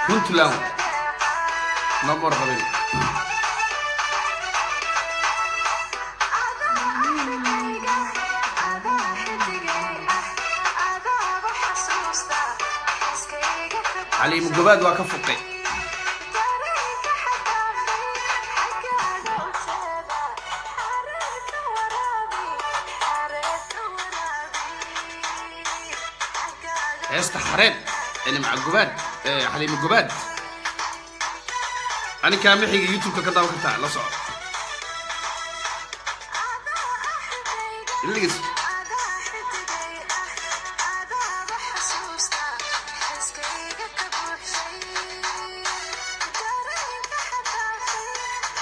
كنت لا نمر قبل علي مقباد وكفقي استحرين أنا مع الجباد علي مقباد أنا كامل حقي يوتيوب كذا وكذا لا صعب اللي قص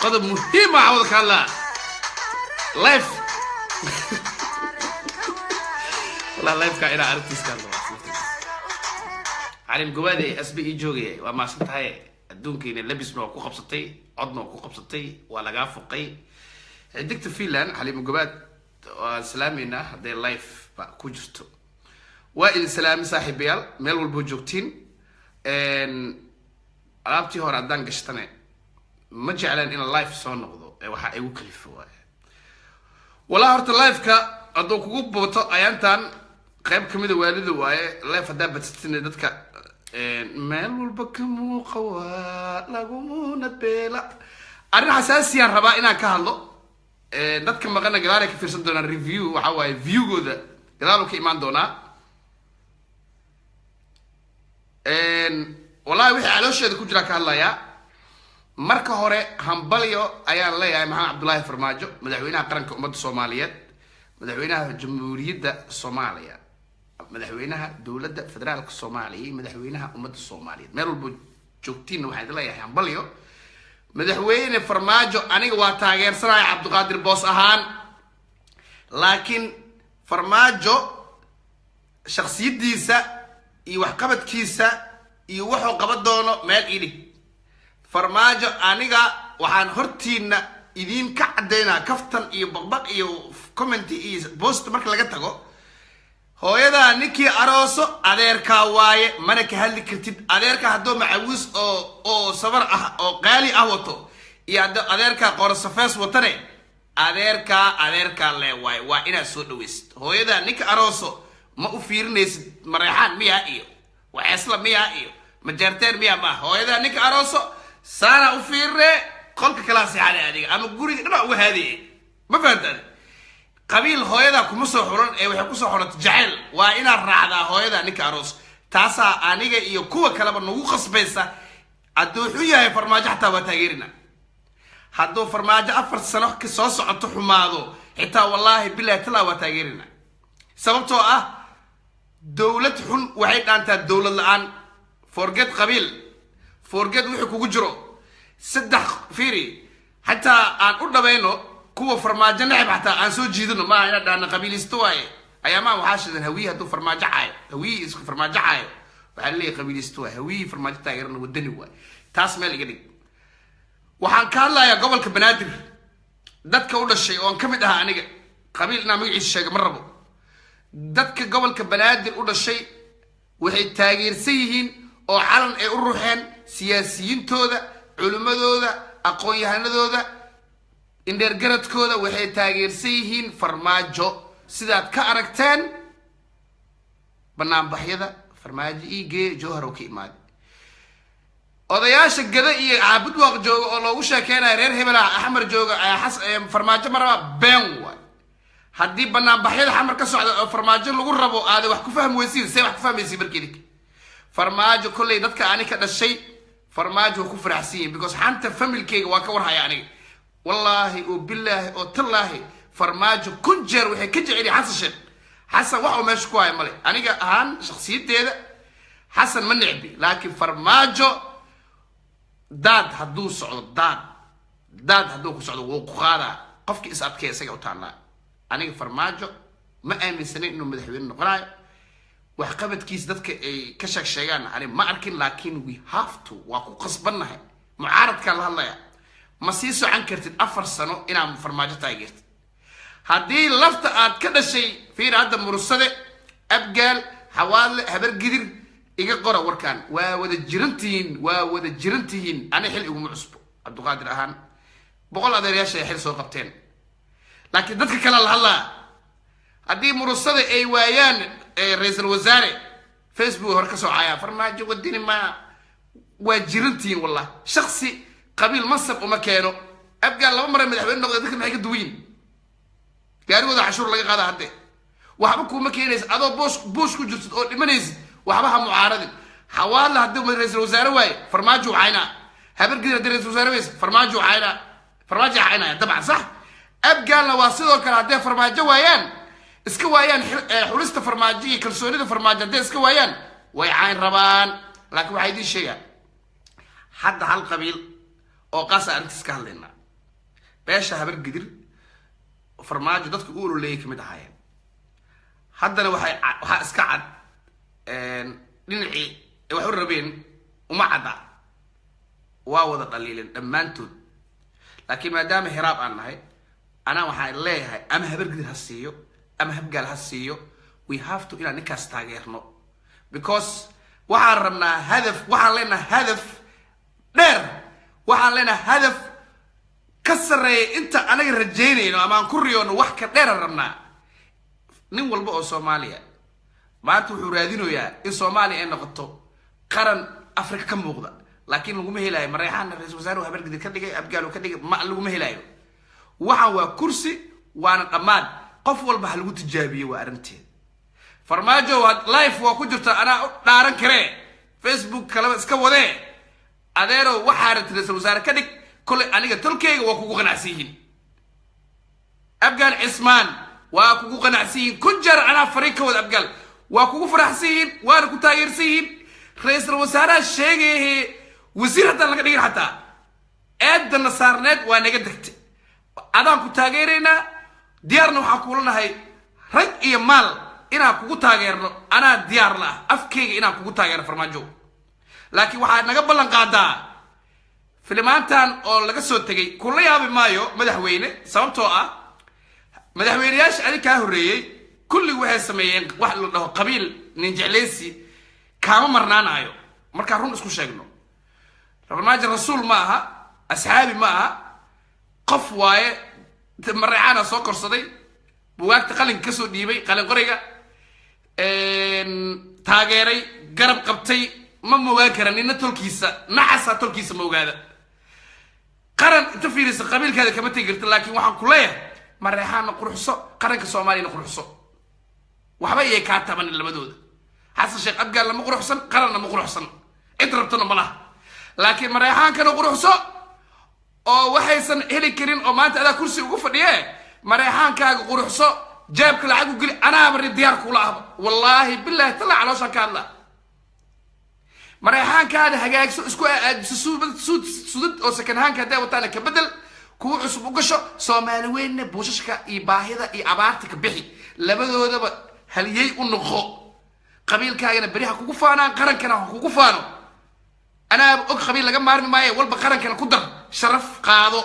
قدم مهمة عوضك الله لايف والله لايف كائنا أرتيس كان علي مقبادي أسبي إيجوجي وما سنتهاي الدونكي إن اللبس نوع كوخب ستي عضنا كوخب ستي ولا جافقي عندك تفيلان علي مقباد وسلامينا هذا لايف كوجستو وإن سلام صاحب يال ميل والبوجوكتين إن عرفتي هو ردان قشتني ما جعلن إن اللايف صار نقضو وحا أيو كلفه ولا هرت اللايف كا أدو كوب بوتو أيانتان قيب كميدو والدو واي لايف هدا بتستني دتك ميل والبكمو قوا لاغمو نبيلا أرنا حساسيا ربا إنا كهالو dadka maqana gadaal ka fiirsan doona review waxa way viewgooda gadaal ka iman doona wallahi wixii caloosheeda ku jira ka hadlaya marka hore hambalyo ayaan leeyahay maxamed cabdullaahi farmaajo madaxweynaha qaranka ummadda Soomaaliyeed madaxweynaha jamhuuriyadda Soomaaliya madaxweynaha dawladda federaalka Soomaaliya madaxweynaha ummadda Soomaaliyeed meel walba joogtiin waxaan leeyahay hambalyo madaxweyne farmaajo aniga waa taageersanahay cabdiqaadir boos ahaan laakiin farmaajo shakhsiyadiisa iyo wax qabadkiisa iyo wuxuu qaban doono meel idin farmaajo aniga waxaan hortiina idin ka cadeynaa kaftan iyo baqbaq iyo comment iyo post marka laga tago hooyada ninkii arooso adeerka waaye mana ka hadli kartid adeerka hadoo macawiis oo sabar ah oo qaali ah wato iyo adeerka qorsafees watane adeerka le waaye waa ina soo dhaweysad hooyada ninka arooso ma u fiirinaysid mareexaan miya iyo waxaasla miya iyo majarteen miya ma hooyada ninka arooso saana u fiirre qolka kala saxaade adiga ama guriga dhaba uga haadiyay ma fahantaan qabiil hooyada kuma soo xuran ee waxay ku soo xorata jacayl waa ina raacdaa hooyada ninka aroos taasa aniga iyo kuwa kaleba nagu qasbaysa adoo xu yahay farmaajo xataa waa taageerina hadoo farmaajo 4 sano ka soo socoto xumaado xitaa wallahi billahi tala waa taageerina sababtoo ah dawlad xun waxay dhaantaa dawlad la'aan forget qabiil forget wixii kugu jiro saddex fiiri xataa aan u dhabayno kuwa farmaajo nacib xataa aan soo jiidano ma ina dhaana qabiilisto waaye ayaama waxaa shidan hawiye haduu farmaajo caayo hawiye isku farmaajo caayo waxaa leeyahay qabiilisto waaye hawiye farmaajo taageerana wadani waaye taas meel iga dhig waxaan ka hadlayaa gobolka banaadir dadka u dhashay oo aan ka mid ahaa aniga qabiilna magaciisa sheega ma rabo dadka gobolka banaadir u dhashay waxay taageersan yihiin oo calan ay u ruuxeen siyaasiyiintooda culimadooda aqoon-yahanadooda indheer garadkooda waxay taageersan yihiin farmaajo sidaad ka aragteen banaanbaxyada farmaajo iigee jowhar oo ka imaaday odayaasha gada iyo caabud waaq jooga oo loogu sheekeynayo reer hebel axmar jooga farmaajo maraba been waay haddii banaanbaxyada xamar ka socda oo farmaajo lagu rabo aada wax ku fahmi weysiin see wax ku fahmaysiin markeedii farmaajo kolley dadka ani ka dhashay farmaajo ku faraxsan yihiin because xanta familkeyga waa ka warhaya aniga والله وبالله وتالله فرماجو كنجر وحي كجعلي حسن شيخ حسن وحو ماشي كواي مالي أنا هان شخصيتي هذا حسن من نعبي لكن فرماجو داد هدو سعود داد هدو سعود وقخارا قفك إسعاد كيسا وتعالى أنا فرماجو ما آمن سنين إنه مدحوين نقراي وحقبت كيس دادك كشك شيئان يعني ما أركن لكن we have to واكو قصبنا معارض كان الله ما سيسو عن كرتد 4 سنة إنا فرماجة تاجرت هذه لفت كذا شيء في هذا مرصدة أبجال حوالي هبر قدر iga qora warkaan waa wada jirantihiin ana xil iguma cusbo cabduqaadir ahaan boqol adeeryaasha ay xil soo qabteen laakiin dadka kale la hadlaa haddii murusada ay waayaan ra'iisul wasaare Facebook hor ka soo caaya farmaajo wadini ma waa jirantihiin wallah shakhsi qabiil masab uma keeno abgaal laba mar madaxweyne noqday dadka maxay ka duwin gaarigooda cashuur laga qaada hadde waxba kuma keenaysa adoo boos ku jirtid oo dhimanaysid waxba ha mucaaradin xawaala haddii ra'iisul wasaare waaye farmaajo cayna habar gidira ra'iisul wasaare weys farmaajo cayna dabcan sax abgaalna waa sidoo kale haddii farmaajo waayaan iska waayaan xulista farmaajo iyo kalsoonida farmaajo haddii iska waayaan way cayn rabaan laakiin waxay idin sheegaan hadda hal qabiil oo qaasa arrintiis ka hadlayna beesha habar gidir farmaajo dadka u ololeeyay kamid ahaayeen haddana waxaa iska cad dhinacii wax u rabeen uma cadda waa wada dhaliileen dhammaantood laakiin maadaama hiraab aan nahay anaa waxaan leeyahay ama habar gidir ha siiyo ama habgaal ha siiyo we have to inaan ninkaas taageerno because waxaan rabnaa hadaf waxaan leenahay hadaf dheer waxaan leenahay hadaf ka sarreeya inta anaga rajaynayno ama aan ku riyoono wax ka dheer rabnaa nin walba oo Soomaaliya maanta wuxuu raadinayaa in Soomaaliya ay noqoto qaran Afrika ka muuqda laakiin laguma helayo Mareyxaan ra'iisul wasaare habar gidir ka dhigay abgaal ka dhigay ma laguma helayo waxaan waa kursi waana dhammaan qof walba ha lagu tijaabiyo waa arinteed farmaajo live waa ku jirta ana dhaaran kare Facebook kala iska wadee adeero waxa ra'iisul wasaare ka dhig kulay aniga tolkeyga waa kugu qanacsiin abgaal Ismaan waa kugu qanacsiin kun jar ana fariiqa wada abgaal waa kugu faraxsiin waana ku taageersiin ra'iisul wasaare sheegay wasiirada laga dhigay xataa eedana saarneed waa naga degtay adaan ku taageerayna diyaarna waxa ku lanahay rag iyo maal inaan kugu taageerno ana diyaar la afkeyga inaan kugu taageero farmaajo laakiin waxa naga ballan qaadaa filmaantan oo laga soo tagay kullu yaabi maayo madaxweyne sababtoo ah madaxweynayaasha adii ka horeeyay kulli waxay sameeyeen wax la dhaho qabiil nin jecleysi kaama marnaanayo marka run isku sheegno farmaajo rasuul ma aha asxaabi ma aha qof waaye Mareyxaan soo korsaday buugaagta qalinka soo dhiibay qalin qoriga taageeray garab qabtay ma moogaan karan inna tolkiisa naxasa tolkiisa moogaada qaran inta fiirisa qabiilkaada kama tagirta laakiin waxaan ku leeyahay Mareyxaan quruxso qaranka Soomaaliya quruxso waxba ay ka taban labadooda xasan sheekh abgaal lama quruxsan qaranna ma quruxsan cid rabtana ma laha laakiin Mareyxaan kana quruxso oo waxaysan heli karin oo maanta adaa kursi ugu fadhiyay Mareyxaankaaga quruxso jeebka lacag u gali ana bari diyaar kula ah wallahi billahi tala caloosha ka hadla Mareyxaankaaga hagaagso isku aadiso sudad oo sakanhaanka haday wataana ka bedel kuwa cusub u gasho Soomaali weynna buushashka iyo baahida iyo abaarta ka bixi labadoodaba haliyay u noqo qabiilkaagana bariha kugu faanaan qarankana kugu faano ana og qabiil laga maarmi maayo walba qarankana ku dar sharaf qaado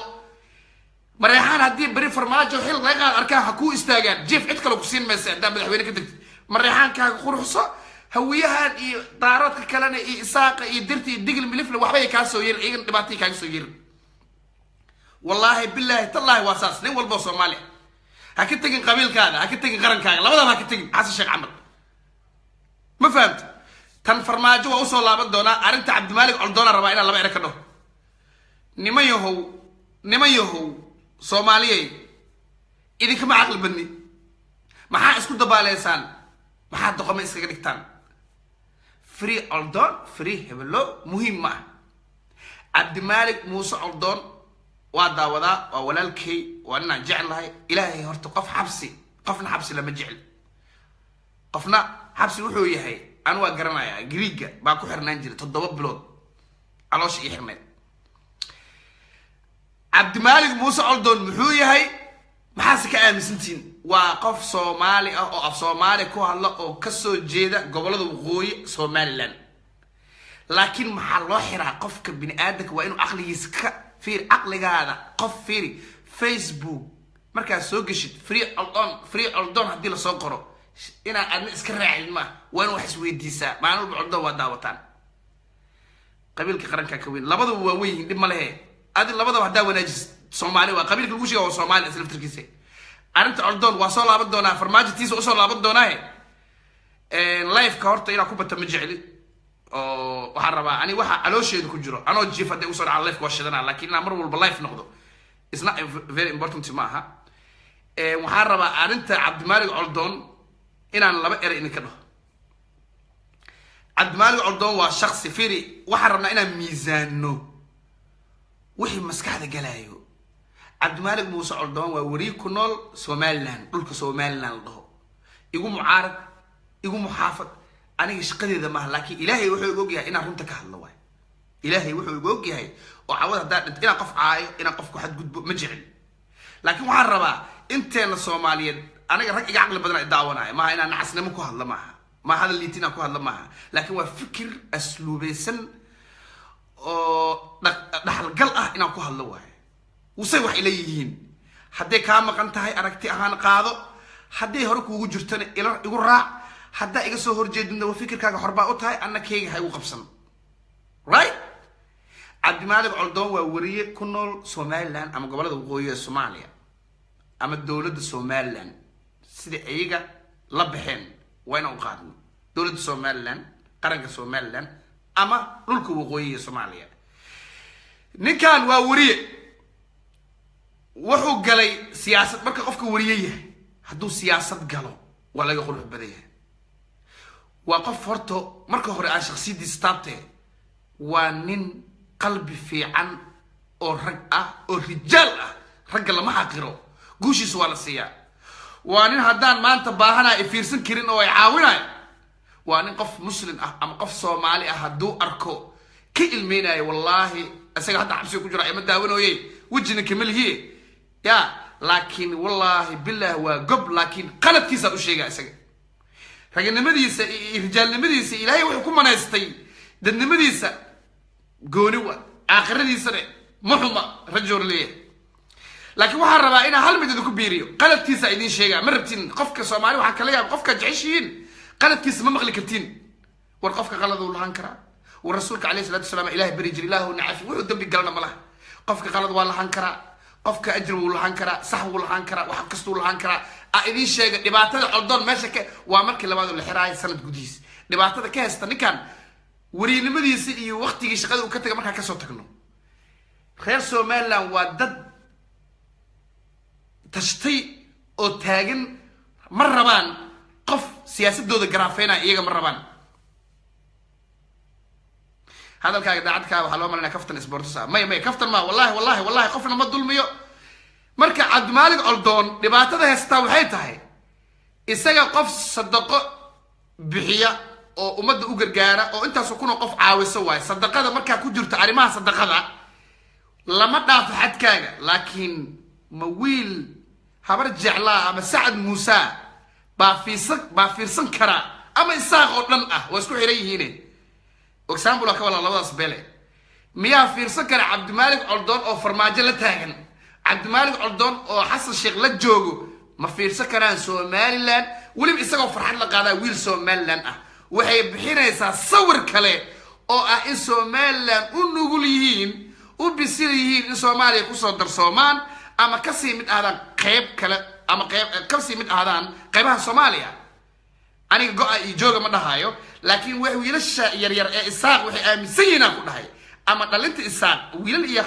Mareyxaan haddii bari farmaajo xil laga qaad arkaan ha ku istaagaan jeef cid kale ku siin maysa hadaa madaxweyne ka degtay Mareyxaankaaga quruxso hawiyahan iyo daaradka kalena iyo isaaqa iyo dirti iyo digil milifle waxba ay ka soo yeerin iyaga dhibaatay ka soo yeerin wallahi billahi tallahi waasas nin walba Soomaali ha ka tagin qabiilkaada ha ka tagin qarankaaga labadaba ha ka tagin xasan sheekh Axmed ma fahamta tan farmaajo waa u soo laaban doonaa arinta Cabdimaalik Coldoona rabaa inaan laba ere ka dhaho niman yahow Soomaaliyay idinka ma aqal badni maxaa isku dabaaleysaan maxaa doqoma iskaga dhigtaan free Coldoon free hebelo muhiim ma Cabdimaalik Muuse Coldoon waa daawadaa waa walaalkay waa inaan jeclahay ilaahay horta qofna xabsi lama jecel qofna xabsi wuxuu yahay aan waa garanayaa Greega baa ku xirnaan jiray 7 bilood caloosh iyo xirneed Cabdimaalik Muuse Coldoon muxuu yahay maxaa ka aaminsantiin waa qof Soomaali ah oo af Soomaali ku hadla oo ka soo jeeda gobolada waqooyi Somaliland laakiin maxaa loo xiraa qofka bini aadamka waa inuu aqligiisa ka fiir aqligaada qof fiiri Facebook marka soo gashid free Coldoon hadii la soo qoro ina adna iska raacin ma waan wax isweydiisaa maalin walba waa daawataan qabiilka qaranka ka weyn labada waa weyn dib ma lehe adi labada waxa wanaajis Soomaali waa qabiilka lagu sheego Soomaali isla tirkiisa arinta Coldoon waa soo laaban doonaa farmaajitiisa oo soo laaban doonaa live ka horta ina ku bata ma jecli oo waxa rabaa ani waxa caloosheedu ku jiro anoo jiif haday u soo dhacay live ko shidana laakiin mar walba live noqdo is not very important ma aha waxa rabaa arinta Cabdimaalik Coldoon inaan laba eray in ka dhaho Cabdimaalik Coldoon waa shakhsi firi waxa rabnaa inaan miisaano wixii maskaxda galaayo Cabdimaalik Muuse Coldoon waa wari ku nool Somaliland dhulka Somaliland dhaho igu mucaarad igu muxaafad aniga shaqadeeda ma laakiin Ilaahay wuxuu igu ogyahay inaan runta ka hadlo waay Ilaahay wuxuu igu ogyahay oo cawada hadaa dhint inaan qof caayo inaan qof ku xad gudbo ma jecel laakiin waxaan rabaa inteena Soomaaliyeed aniga rag iga aqli badan daawanaayo ma inaan nacasnimo ku hadlo maaha ما هذا اللي تينا كو هذا معها لكن هو فكر اسلوبي سن او دخل قلقه انا كو هذا واحد وسي wax ilayeen hadday ka maqan tahay aragti ahaan qaado hadday hore kuugu jirtana igu raac hadda iga soo horjeedina waa fikirkaaga xorba u tahay annakeyga hay u qabsan right Cabdimaalik Coldoon waa wariye ku nool Somaliland ama gobolada waqooyi ee Soomaaliya ama dawladda Somaliland sida ayaga la baxeen wayna u qaadno dawladda Somaliland qaranka Somaliland ama dhulka waqooyi ee Soomaaliya ninkan waa wariye wuxuu galay siyaasad marka qofka wariye yahay hadduu siyaasad galo waa laga qurux badan yahay waa qof horto marka hore aan shakhsiyadiisa taabtay waa nin qalbi fiican oo rag ah oo rijaal ah rag lama xaqiro guushiisa waa la siiyaa waa nin haddaan maanta baahana ay fiirsan karin oo ay caawinay waa nin qof muslim ah ama qof Soomaali ah hadduu arko ka ilmeenayo wallahi asaga hadda xabsi ku jira ay ma daawanooyay wajina kamilhiye ya laakiin wallahi billah waa gob laakiin qaladkiisa u sheegay asaga raganimadiisa iyo rijaalnimadiisa Ilaahay wuxuu ku manaystay dadnimadiisa gooni wa aakhiradiisa muhima rajul leeyahay laakiin waxa rabaa in hal mid ku biiriyo qaladkiisa idin sheega ma rabtiin qofka Soomaali waxa kale yaab qofka jeceshiin qaladkiisa ma maqli kartiin war qofka qalad uu lahan kara wa rasuulka kaleey salaatu salaam Ilaahay bari jir Ilaahu naafi wuxuu dambi galna malaha qofka qalad waa lahan kara qofka ajr uu lahan kara sax uu lahan kara wax kasto uu lahan kara idin sheega dhibaatada Coldoon meesha ka waa markii labaad la xiraay sanad gudiis dhibaatada ka haysta ninkan wariinimadiisa iyo waqtigii shaqada uu ka tagay marka ka soo tagno reer Somaliland waa dad tashtay oo taagan mar rabaan qof siyaasadooda garaafeena iyaga mar rabaan hadalkaaga daacadka waxa loo malinaa kaftan sports may kaftan ma wallahi qofna ma dulmiyo marka Cabdimaalik Coldoon dhibaatada haysta waxay tahay isaga qof sadaqo bixiya oo umada u gargaara oo intaas ku qof caawiso waay sadaqada marka ku jirto arimaha sadaqada lama dhaaf xadkaaga laakiin ma wiil habar jeclaa ama Saad Muuse ba fiirsan kara ama isaaq oo dhan ah waa isku xiran example ka wala labadaas bele miya fiirsan kara Cabdimaalik Coldoon oo farmaajo la taagan Cabdimaalik Coldoon oo Xasan Sheekh la joogo ma fiirsan karaan Somaliland waliba isagoo farxad la qaadaa wiil Somaliland ah waxay bixinaysaa sawir kale oo ah in Somaliland u nugul yihiin u bisil yihiin in Soomaaliya ku soo darsoomaan ama ka sii mid aadaan qayb kale ama qayb ka sii mid aadaan qaybaha Soomaaliya aniga go'a iyo jooga ma dhahayo laakiin wax wiilasha yar ee isaaq waxay aaminsan yihiin ku dhahay ama dhalinta isaaq wiilal iyo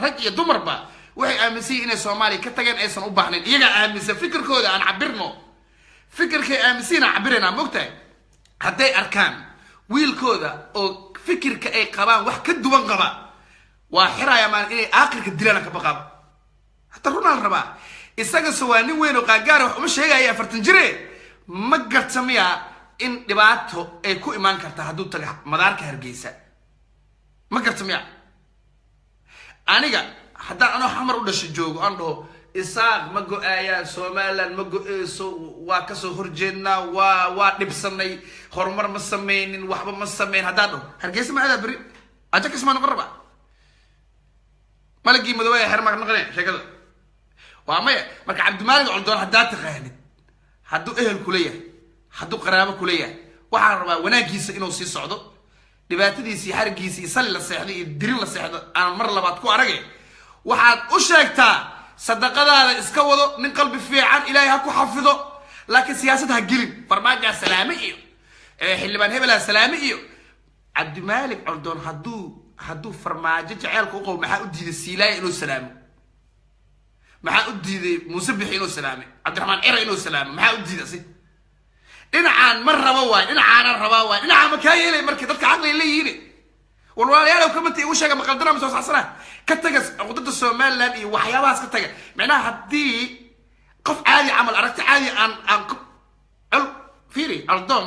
rag iyo dumarba waxay aaminsan yihiin in Soomaaliya ka tageen aysan u baahnayn iyaga aaminsan fikirkooda aan cabirno fikirkay aaminsan cabirina mogtahay hadday arkaan wiilkooda oo fikirka ay qabaan wax ka duwan qaba waa xiraaya maan inay aakhirka dilaan ka baqab hatta runal raba isaga sawaanin weyn oo qaangaar wax uma sheegaya 40 jire ma gartamiya in dhibaato ay ku imaan karta hadduu taga madaarka Hargeysa ma gartamiya aniga hadda ano xamar u dhashay joogo aan dhaho isaaq ma go'ayaan Somaliland ma go'ayso waa ka soo horjeedna waa dhibsanay horumar ma sameeynin waxba ma sameeyn hadda dhaho Hargeysa ma aada bari aja kasmaan qarba malagi madaway xirma naqnay sheekada waa ma marka Cabdimaalik Coldoon hadda taqaanid hadduu ehel kuleeyahay hadduu qaraabo ku leeyahay waxaan rabaa wanaagiisa inuu sii socdo dhibaatadiisa iyo xarigiisa iyo sali la seexdo iyo dirin la seexdo aan mar labaad ku arage waxaad u sheegtaa sadaqadaada iska wado nin qalbi fiican ilaahay ha ku xafido laakiin siyaasad ha gelin farmaajo salaame iyo xildhibaan hebel salaame iyo cabdimaalik coldoon hadduu farmaajo jaceelka u qabo maxaa u diiday siilaaya inuu salaamo maxaa u diiday muuse bixi inuu salaame cabdiraxmaan cira inuu salaamo maxaa u diiday si dhinacaan ma rabo waay dhinacaanan rabaa waay dhinacaan ma kaa yeelay markii dadka caqliga leeyihiin walwalaalayaal kamanta igu sheega maqaldana masoo sacsana ka taga cudada somaliland iyo waxyaabahaas ka taga macnaha haddii qof caadi camal aragti caadi aan fiiri aldoon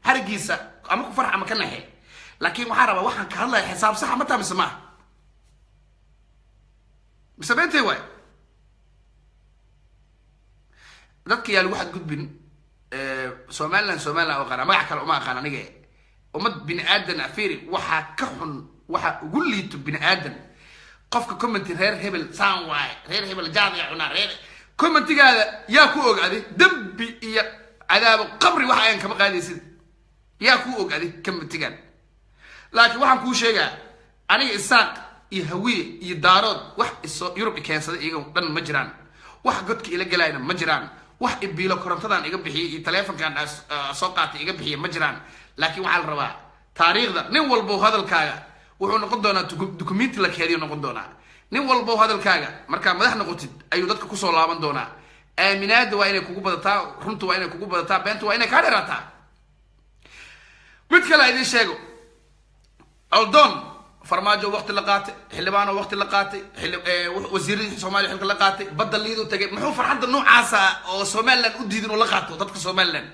harigiisa ama ku farx ama ka naxe laakiin waxaan rabaa waxaan ka hadlaya xisaab saxa ma tahay mise maaha mise beentay waay dadka yaa lagu xadgudbin somaliland oo qaana magac kale uma aqaan aniga ummad bini aadan fiiri waxaa ka xun waxaa ugu liito bini aadan qofka commenti reer hebel saan waay reer hebel jaadiya cunaa reer commentigaada yaa ku ogaaday dambi iyo cadaabo qabri waxa aan kama qaadaysid yaa ku ogaaday commentigan laakiin waxaan kuu sheegaa aniga isaaq iyo hawiye iyo daarood wax isoo yurub keensaday iyaga dhan ma jiraan wax godka ila galayna ma jiraan wax ibiilo korontadan iga bixiyay iyo taleefankan soo qaatay iga bixiyay ma jiraan laakiin waxaa la rabaa taariikhda nin walbo hadalkaaga wuxuu noqon doonaa dukumenti la keediyo noqon doonaa nin walbo hadalkaaga markaa madax noqotid ayuu dadka kusoo laaban doonaa aaminaada waa inay kugu badataa runta waa inay kugu badataa beenta waa inay kaa dheeraataa mid kale idiin sheego aldoon farmaajo waqti la qaatay xildhibaano waqti la qaatay wasiiradii soomaaliya xilka la qaatay badda liidu tagay muxuu farxadda noocaasa oo somaliland u diidin oo la qaato dadka somaliland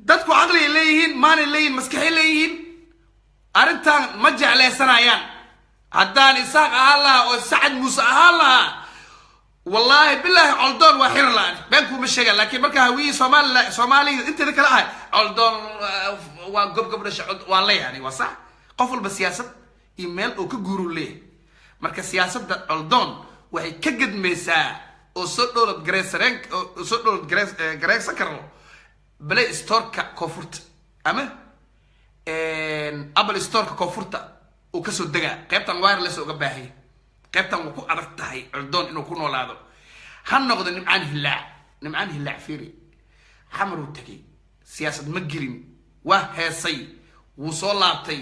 dadku caqli leeyihiin maanay leeyihiin maskaxay leeyihiin arrintan ma jeclaysanayaan haddaan isaaq ahaan lahaa oo sacad muuse ahaan lahaa wallaahi bilaahi coldoon waa xiran la-aan beenkuuma sheegaan laakiin markaa hawiyii soomaaliya inteeda kale ahay coldoon waa gobgob dhasha waa leeyahay waa sax qof walba siyaasad iyo meel oo ka guuru leeyahay marka siyaasadda coldoon waxay ka gedmaysaa oo soo dhowlad gareysan karo play storeka koonfurta ama apple storeka koonfurta uu kasoo degaa qaybtan wireless uga baahaya qaybtan waa ku adag tahay coldoon inuu ku noolaado ha noqdo nimcaan hillaac fiiri xamaruu tagay siyaasad ma gelin waa heesay wuu soo laabtay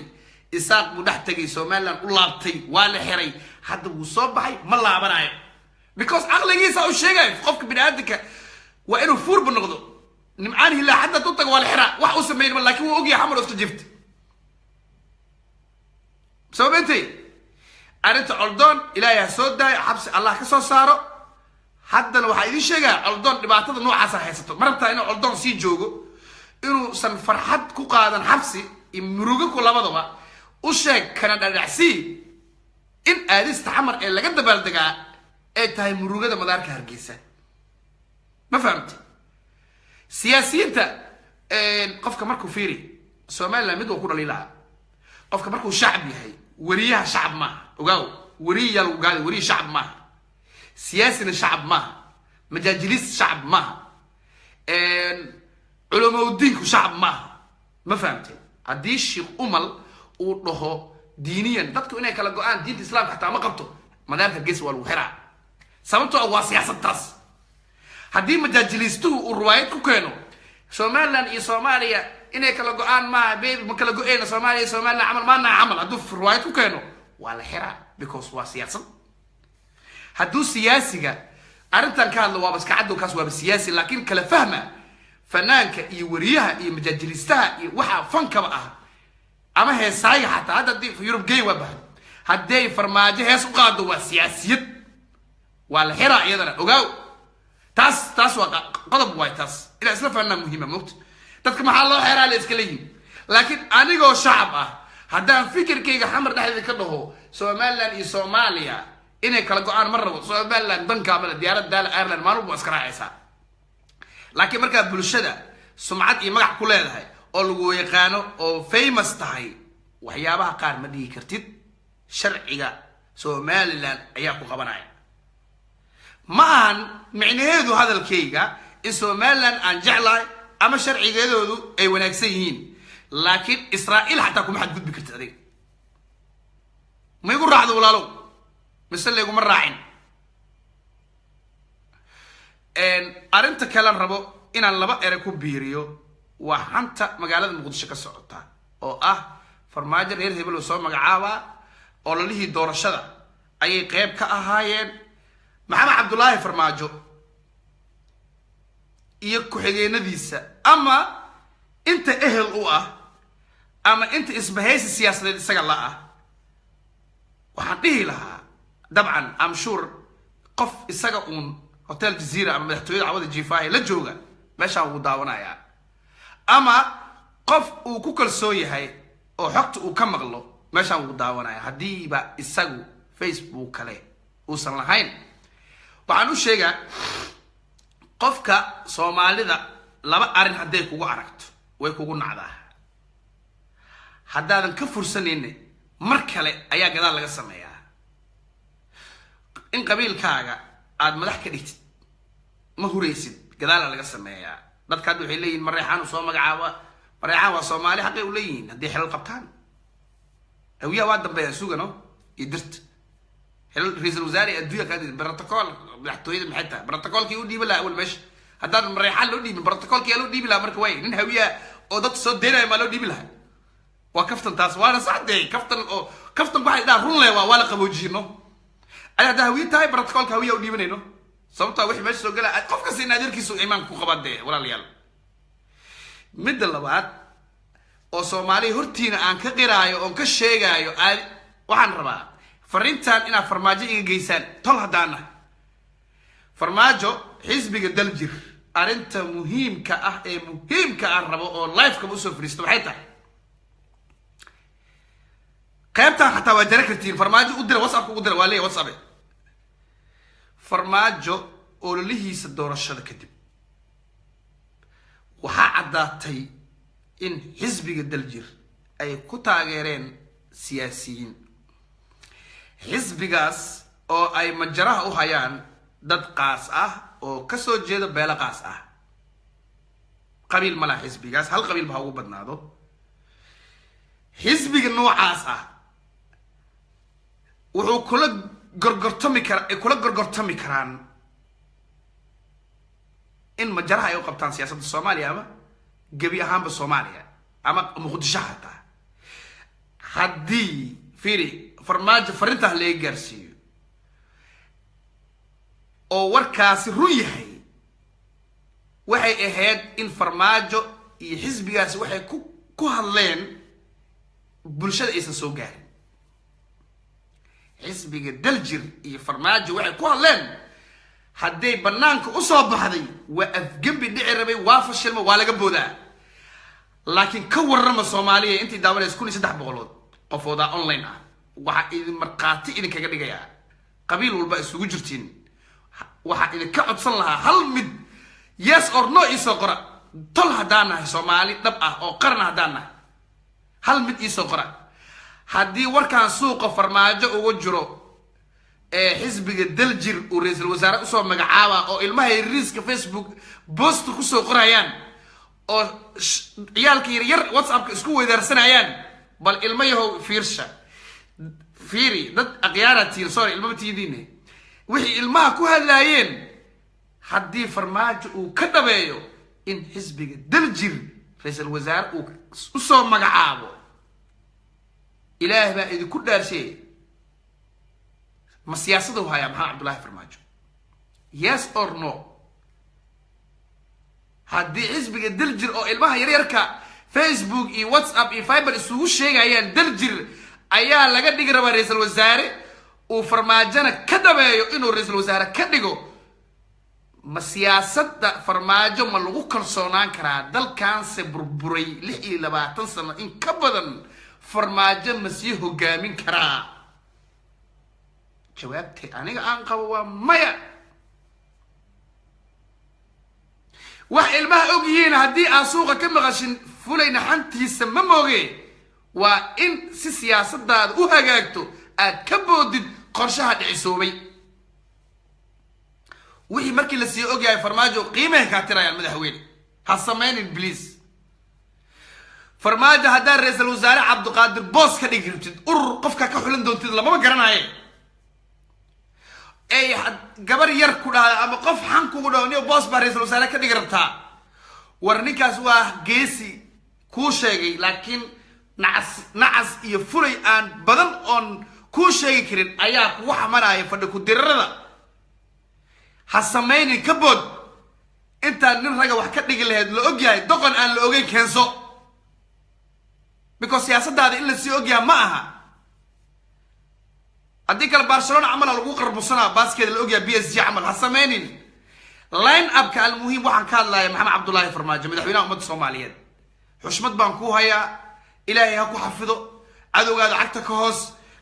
isaaq buu dhex tagay somaliland u laabtay waa la xiray hadda wuu soo baxay ma laabanayo because caqligiisa u sheegayo qofka bini aadanka waa inuu fuurba noqdo nimcaan hillaac hadda u tago waa la xiraa wax u sameyn ma laakiin wuu ogyahay xamar iska jirta sababtay arrinta coldoon ilaahay ha soo daayo xabsi allah ka soo saaro haddana waxaa idiin sheegaa coldoon dhibaatada noocaasa haysato ma rabtaa inuu coldoon sii joogo inuusan farxad ku qaadan xabsi iyo murugo ku labadaba u sheeg kana dhadhacsii in aadista xamar ee laga dabaaldegaa ay tahay murugada madaarka hargeysa ma fahamti siyaasiyiinta qofka markuu fiiri somaliland mid uu ku dhaliilaa qofka markuu shacab yahay wariyaha shacab maaha ogaaw wariya lagu gaadi wariya shacab maaha siyaasina shacab maaha majaajilis shacab maaha culumaudiinku shacab maaha ma fahamteen haddii sheekh umal uu dhaho diiniyan dadku inay kala go-aan diinta islaamka xataa ma qabto madaarka hargeysa waa lagu xiraa sababtoo waa siyaasad taas haddii majaajiliistuhu uu riwaayad ku keeno somaliland iyo soomaaliya inay kala go-aan maaha bebi ma kala go-eyna soomaaliya iyo somaliland camal maanaa camal hadduu riwaayad ku keeno waa la xiraa because waa siyaasad hadduu siyaasiga arrintan ka hadlo waaba iska cadowkaas waaba siyaasi laakiin kala fahma fanaanka iyo wariyaha iyo majaajiliistaha iyo waxaa fankaba ah ama heesaaga xataa hadda haddii yurub gey waa bahay hadday farmaajo hees u qaado waa siyaasiyad waa la xiraa iyadana ogaaw taas waa qodob waay taas ilaa isla fahnaa muhiima mogta dadka maxaa loo xeeraa la iska leeyihin laakiin anigoo shacab ah haddaan fikirkayga xamar dhexdeeda ka dhaho somaliland iyo soomaaliya inay kala go-aan ma rabo somaliland dankaamada diyaarad daala ireland maalin waa iska raacaysaa laakiin markaa bulshada sumcad iyo magac ku leedahay oo lagu yaqaano oo famous tahay waxyaabaha qaar ma dhigi kartid sharciga somaliland ayaa ku qabanaya ma ahan micnaheedu hadalkayga in somaliland aan jeclahay ama sharcigeedoodu ay wanaagsan yihiin laakiin Israa'iil xataa kuma xad gudbi kartid adiga ma igu raacdo walaalow mise leeguma raacin arinta kale rabo inaan laba ere ku biiriyo waa xanta magaalada Muqdisho ka socota oo ah farmaajo reer hebel oo soo magacaaba oo la lihii doorashada ayay qayb ka ahaayeen maxamed cabdullaahi farmaajo iyo ku xigeenadiisa ama inta ehel u ah ama inta isbahaysi siyaasadeed isaga la ah waxaan dhihi lahaa dabcan am sure qof isaga hotel Jazeera ama madaxtooyada cawada jiifaahay la jooga meesha uu daawanaya ama qof uu ku kalsoon yahay oo xogta uu ka maqlo meesha uu daawanaya hadii ba isagu Facebook kale uusan lahayn waxaan u sheegaa qofka Soomaalida laba arin haday kugu aragto way kugu nacdaa hadaadan ka fursaneen mar kale ayaa gadaal laga sameeyaa in qabiilkaaga aad madax ka dhigtid ma huraysid gadaal laga sameeyaa dadka waxay leeyihiin Mareexaan soo magacaaba Mareexaan waa Soomaali xaqay u leeyihiin hadii xilal qabtaan hawiya waa dambeeya sugano idirt xilal ra'iisul wasaare adduunka ka dhig protocol madaxtooyada maxay tahay protocolkii u dhiibay la awal meesh hadaan Mareexaan loo dhiibin protocolkii loo dhiibay la marka way nin hawiya oo dad soo deeray ma loo dhiibay lahaa waa kaftan taas waana saxday kaftan waxay dhaa run leeyaa waa la qaboojino ayaa hawiya tahay protocolka hawiya u dhiibanayno sababta wixii meesha soo galay qofka si naadirkiisu iimaan ku qabadee walaalayaal mid labaad oo Soomaali hortiina aan ka qiraayo oo ka sheegayo waxaan rabaa fariintan ina farmaajo iga geysaan tol hadaana farmaajo xisbiga daljir arinta muhiimka ah ee muhiimka ah rabo oo live ka soo fariisto waxay tahay qaybta xataa waa jara kartiin farmaajo u dira WhatsApp ku dira waa leeyahay WhatsApp farmaajo oo lihiisa doorashada kadib waxa cadaatay in xisbiga daljir ay ku taageereen siyaasiyiin xisbigaas oo ay majaraha u hayaan dad qaas ah oo ka soo jeeda beela qaas ah qabiil mala xisbigaas hal qabiil ba ugu badnaado xisbiga noocaas ah wuxuu kula gorgortami karaan in majaraha ay u qabtaan siyaasadda Soomaaliya ama gabi ahaanba Soomaaliya ama Muqdisho hataa haddii fiiri farmaajo farinta la gaarsiiyo oo warkaasi run yahay waxay ahayd in farmaajo iyo xisbigaasi waxay ku hadleen bulshada aysan soo gaarin xisbiga daljir iyo farmaajo waxay ku hadleen hadday banaanka u soo baxday waa afgambi dhici rabay waa fashilma waa laga boodaa laakiin ka warrama Soomaaliya intii daawanaysa 1300 qofooda online ah waxa idin marqaati idin kaga dhigayaa qabiil walba isugu jirtiin waxa idin ka codsan lahaa hal mid yes or no isoo qora tol hadaana Soomaali dhab ah oo qarna hadaana hal mid isoo qora haddii warkaan suuqa farmaajo ugu jiro xisbiga daljir oo ra'iisul wasaare soo magacaaba oo ilmaha riiska Facebook post ku soo qorayaan oo ciyaalka yar WhatsApp isku weydaarsanayaan bal ilmayahow fiiri dad aqyaaratiin sorry ilmaha tiidine wixii ilmaha ku hadlaayeen haddii farmaajo uu ka dhabeeyo in xisbiga daljir ra'iisul wasaare uu soo magacaabo ilaahay baa idinku dhaarshay ma siyaasaddu haya maxamed cabdullaahi farmaajo yes or no haddii xisbiga daljir oo ilmaha yaryarka Facebook iyo WhatsApp iyo Viber isugu sheegayaan daljir ayaa laga dhigi rabaa ra'iisul wasaare uu farmaajana ka dhabeeyo inuu ra'iisul wasaare ka dhigo ma siyaasadda farmaajo ma lagu kalsoonaan karaa dalkan se burburay 26 sano in ka badan farmaajo ma sii hogaamin karaa jawaabtay aniga aan qabo waa maya wax ilmaha og yihiin haddii aan suuqa ka maqashin fulayna xantiisa ma mooge waa in si siyaasadaada u hagaagto aad ka boodid qorshaha dhicisoobay wixii markii la sii og yahay farmaajo qiimaha ka tirayaan madaxweyne هالسمين بليز فرماجة هذا رئيس الوزراء عبد القادر بوس كدي قربتد قفكا كحولن دونتد لما ما قرناي اي قبر يركو اما قف حنكو دوني بوس با رئيس الوزراء كدي قربتا ورنيكاس waa geesi ku sheegay laakiin nacas iyo furay aan badan on ku sheegi karin ayaa ku xamaraya fadhi ku dirrada ha sameeynin ka bood inta nin raga wax ka dhigi lahayd la ogyahay doqon aan la ogeyn keenso because siyaasadda in la sii ogyahay ma aha hadii kale Barcelona amal lagu qarbusana baaskeeda la ogyahay PSG amal ha sameeynin line up ka almuhiim waxaan ka hadlayaa Maxamed Cabdullaahi Farmaajo madaxweynaha ummadda Soomaaliyeed xushmad baan ku hayaa ilaahay ha ku xafido adowgaada cagta ka hoos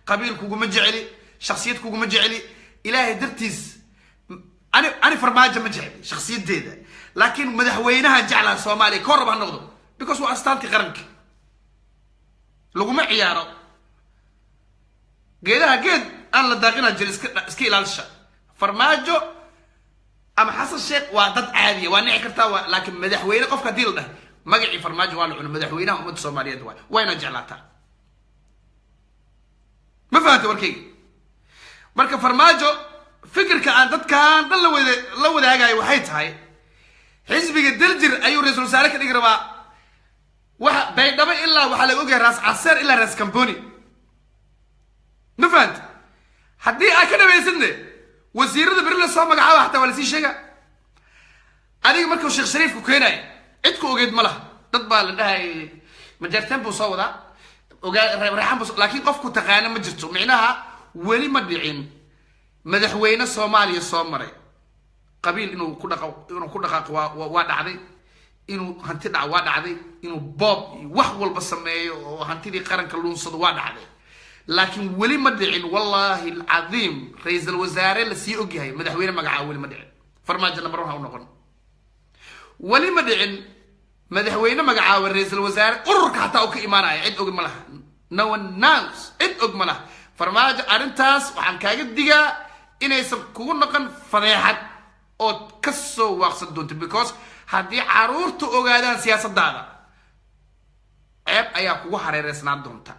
qabiilkugu ma jeceli shakhsiyadkugu ma jeceli ilaahay dartiis ani Farmaajo ma jeceli shakhsiyadeeda laakiin madaxweynaha jeclaa Soomaaliya ka raba noqdo because waa astaanti qaranka lagu ma ciyaaro geedaha geed aan la daaqina jir iska ilaalsha Farmaajo أما حصل الشيخ وضد عادية وأنا كرتها لكن مدحوينه قف كديل ده مقعي فرماج والله إنه مدحوينه ومد الصومالية دوا وين جعلتها ما فهمت وركي مركب فرماجو فكر كان ضد كان لو ذا جاي وحيت هاي حزب الدلجر أيو رئيس سالك نقربا بينما إلا وحلا وجه راس عسير إلا راس كمبوني ما فهمت حدي أكنا بيسنده وزير ده بريلا صام مقعاه حتى ولا سي شيء أديك مركو الشيخ شريف كوكيناي عدكو وجد مله تطبع لها مجرتين بوصودا وريحان لكن قفكو تقانا مجرتو معناها ولي مدعين مدحوينا الصومالي الصومري قبيل إنه كل دقائق وادعدي إنه هنتدع وادعدي إنه بوب وحول بسميه وهنتدي قرن كلون صد وادعدي لكن ولي مدعين والله العظيم رئيس الوزراء لسي اوغيهاي مدحوينه مغعا ولي مدعين فرماجه نمبر 1 ونقون ولي مدعين مدحوينه مغعا رئيس الوزراء قرك حتى او كايماناي عيد اوغ ملها نو الناس عيد اوغ ملها فرماجه ارنتاس waxaan kaaga digaa inaysan kugu noqon fadeexad oo ka soo waqsan doonto because hadii caruurtu ogaadaan siyaasadda ceeb ayaa kugu hareereysnaan doonta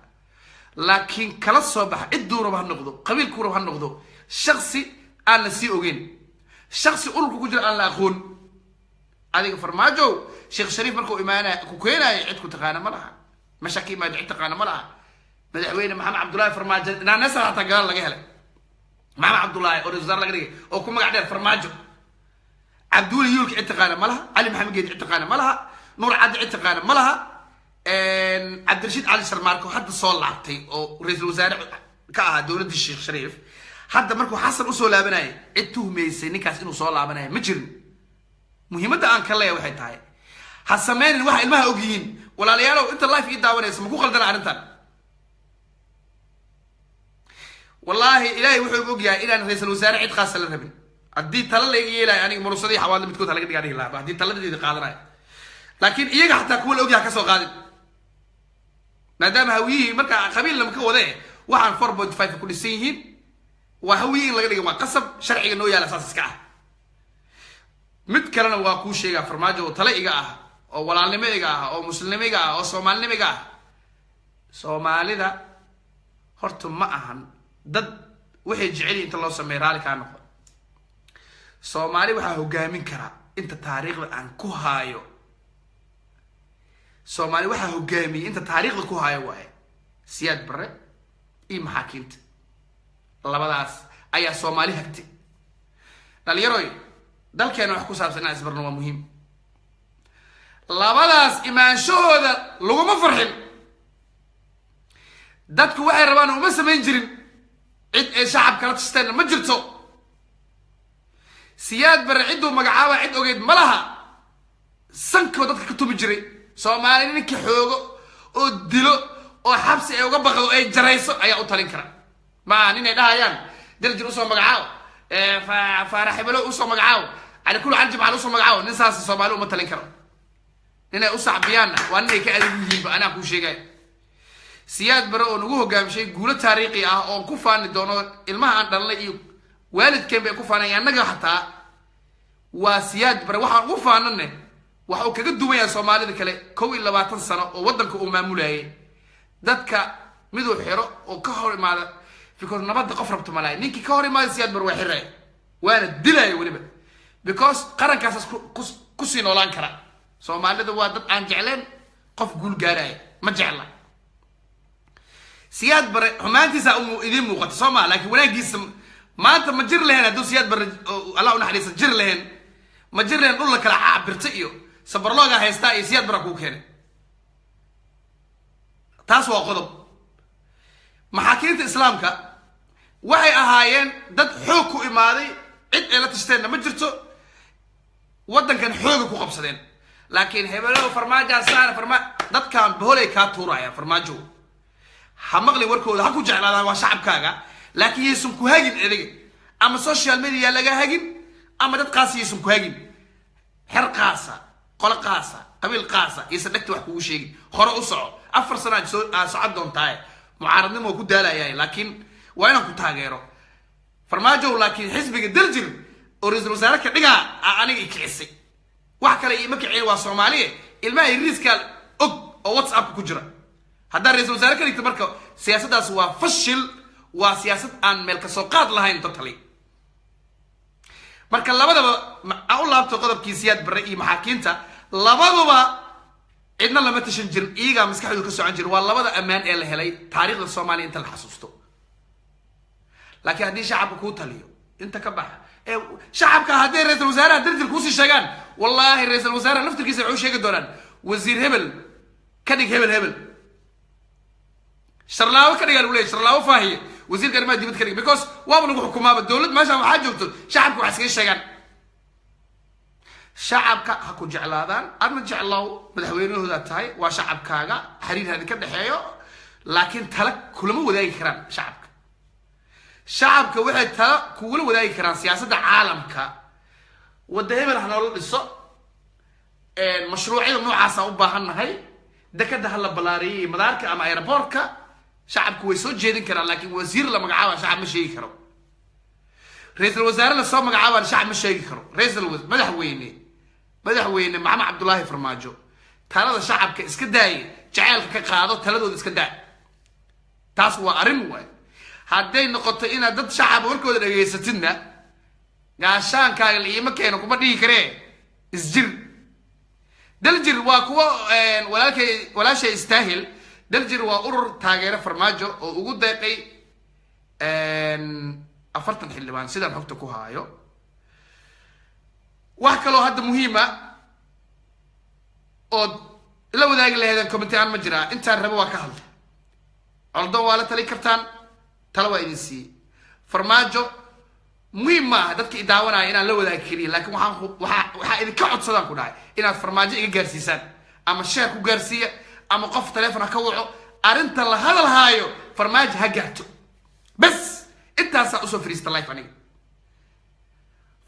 لكن كلا صباح الدور بها النقطة قبيل كورة بها النقطة شخصي أنا سي أوجين شخصي أقول كوجر أنا لا أخون هذيك فرماجو شيخ شريف مركو إيمانة كوكينا عندكم تقانا ملها مشاكي ما دعيت تقانا ملها مدحوين محمد عبد الله فرماجو أنا نسأل تقال لقى هلا محمد عبد الله أو رزار لقى أو كم قاعد فرماجو عبد الله يولك تقانا ملها علي محمد جيد تقانا ملها نور عاد تقانا ملها عبد الرشيد علي سلماركو حتى صول لعبتي او رئيس الوزراء كاها دولة الشيخ شريف حتى مركو حسن أصول لابناي التهميسي نكاس إنه صول لابناي مجرم مهمة أن كلا واحد هاي حسمين الواحد ما أوجين ولا ليالو أنت الله في إيد داوني اسمه كو خلدنا عرنتان والله إلهي وحي أوجيا إلى أن رئيس الوزراء عيد خاصة للربن أدي تلا لي إلى يعني مرصدي حوالي بتكون تلاقي دقاري لا أدي تلا دي قادرة لكن إيه حتى كل أوجيا كسو قادر مادام هويه مركا قبيل لما كو وده waxaan 4.5 ku dhisan yihiin waa hawiin laga dhigay ma qasab sharciga noo yaala asaas iska ah mid kalena waa ku sheega farmaajo oo tala iga ah oo walaalnimo iga ah oo muslimnimo iga ah oo soomaalinimo iga ah Soomaalida horta ma ahan dad waxay jecel inta loo sameeyo raali ka noqdo Soomaali waxa hogaamin kara inta taariikhda aan ku haayo Soomaali waxa hogaamiye inta taariikhda ku haayo waay Siyaad Barre iyo maxaakiinta labadaas ayaa Soomaali hagtay dhalinyaro dalkeena wax ku saabsan isbarno waa muhiim labadaas imaanshooda laguma farxin dadku waxay rabaan uma sameyn jirin cid ay shacabka la tasteen ma jirto Siyaad Barre ciduu magacaaba cid ogeed ma laha sanko dadka ka tumi jiray Soomaali ninkii xoogo oo dilo oo xabsi ay uga baqdo ay jarayso ayaa u talin kara ma ninay dhahayaan daljir u soo magacaaw faaraxibalo u soo magacaaw على كل عالم على وصل مقعاو نساس الصومالي وما تلين هنا أصعب بيانا وأنا كأديهم أنا أقول شيء جاي سياد برا ونجوه قام شيء قولة تاريخي أو كوفان الدونو المها عند الله والد كان بيكوفان يعني نجا حتى وسياد برا واحد كوفان إنه waxa uu kaga duwan yahay Soomaalida kale 21 sano oo wadanka uu maamulayay dadka miduu xiro oo ka hor imaada because nabadda qof rabto malaay ninkii ka hor imaada Siyaad Barre waa xiray waana dilay waliba because qarankaas ku sii noolaan kara Soomaalida waa dad aan jecleen qof guul gaaray ma jecla Siyaad Barre xumaantiisa idin muuqato Soomaaliya laakiin wanaagiisa maanta ma jir lahayn hadduu Siyaad Barre Allah u naxariisto jir lahayn ma jir lahayn dhul la kala caabirta iyo sabarlooga haysta iyo Siyaad Barre ku keenay taas waa qodob maxaakiimta islaamka waxay ahaayeen dad xoog ku imaaday cid ay la tashteen ma jirto wadankan xoog ku qabsadeen laakiin hebelo farmaajo saar dadkan boholay ka tuuraya farmaajo ha maqli warkooda ha ku jeclaadaan waa shacabkaaga laakiin yeesun ku hagin adiga ama social media laga hagin ama dad qaas yeesun ku hagin xer qaasa qol qaasa qabiil qaasa isadagta wax kugu sheegi hore u soco 4 sano socod doontaa mucaaradnimo ku daalayay laakiin waa inaan ku taageero farmaajo laakiin xisbiga daljir oo ra'iisul wasaare ka dhiga aniga ikicisay wax kale ima kicin waa Soomaaliye ilmaha riiska og oo WhatsApp ku jira hadda ra'iisul wasaare ka dhigto marka siyaasaddaas waa fashil waa siyaasad aan meel ka soo qaad lahayn totally marka labadaba u laabto qodobkii Siyaad Barre iyo maxaakiimta labaduba cidna lama tashan jirin iyaga maskaxdooda ka socon jira waa labada ammaan ee la helay taariikhda Soomaaliya inta la xasuusto laakiin haddii shacabku ku taliyo inta ka baxa shacabka haddii ra'iisul wasaaraha darjil ku sii sheegaan wallahi ra'iisul wasaaraha laftirkiisa wuxuu sheegi doonaan wasiir hebel ka dhig hebel sharlaawo ka dhigaan walaal sharlaawo faahiye wasiir garma dibad ka dhig because waa lagu xukumaaba dawlad meesha waxa joogto shacabku wax iska sheegaan shacabka ha ku jeclaadaan adna jeclaaw madaxweynahooda tahay waa shacabkaaga xiriir ka dhaxeeyo laakiin tala kulama wadaagi karaan shacabka waxay tala kugula wadaagi karaan siyaasadda caalamka wada hebel hana loo dhiso mashruucyada noocaas u baahannahay dekada hal la balaariyay madaarka ama airportka shacabku way soo jeedin karaan laakiin wasiir la magacaabo shacab ma sheegi karo ra'iisul wasaare la soo magacaabo shacab ma sheegi karo madaxweyne Maxamed Cabdullaahi Farmaajo talada shacabka iska daayay jaceelka ka qaado taladooda iska daa taas waa arrin way hadday noqoto inaad dad shacab warkooda dhageysatidna gaashaankaaga liima keeno kuma dhigi karee isjir daljir waa kuwa walaashay istaahil daljir waa urur taageero farmaajo oo ugu deeqay 40 xildhibaan sidaan xogta ku haayo wax kaloo hadda muhiima oo la wadaagi lahaydeen commentaan ma jira intaan rabo waa ka hadlay aldo waa la tali kartaan tala waa idin sii farmaajo muhiim ma dadka idaawanaya inaan la wadaagi kaliya laakiin waxaa idinka codsadaan ku dhahay inaad farmaajo iga gaarsiisaan ama share ku gaarsiiya ama qof telefoon ka waco arinta la hadal haayo farmaajo ha gaarto bas intaas usoo fariista live aniga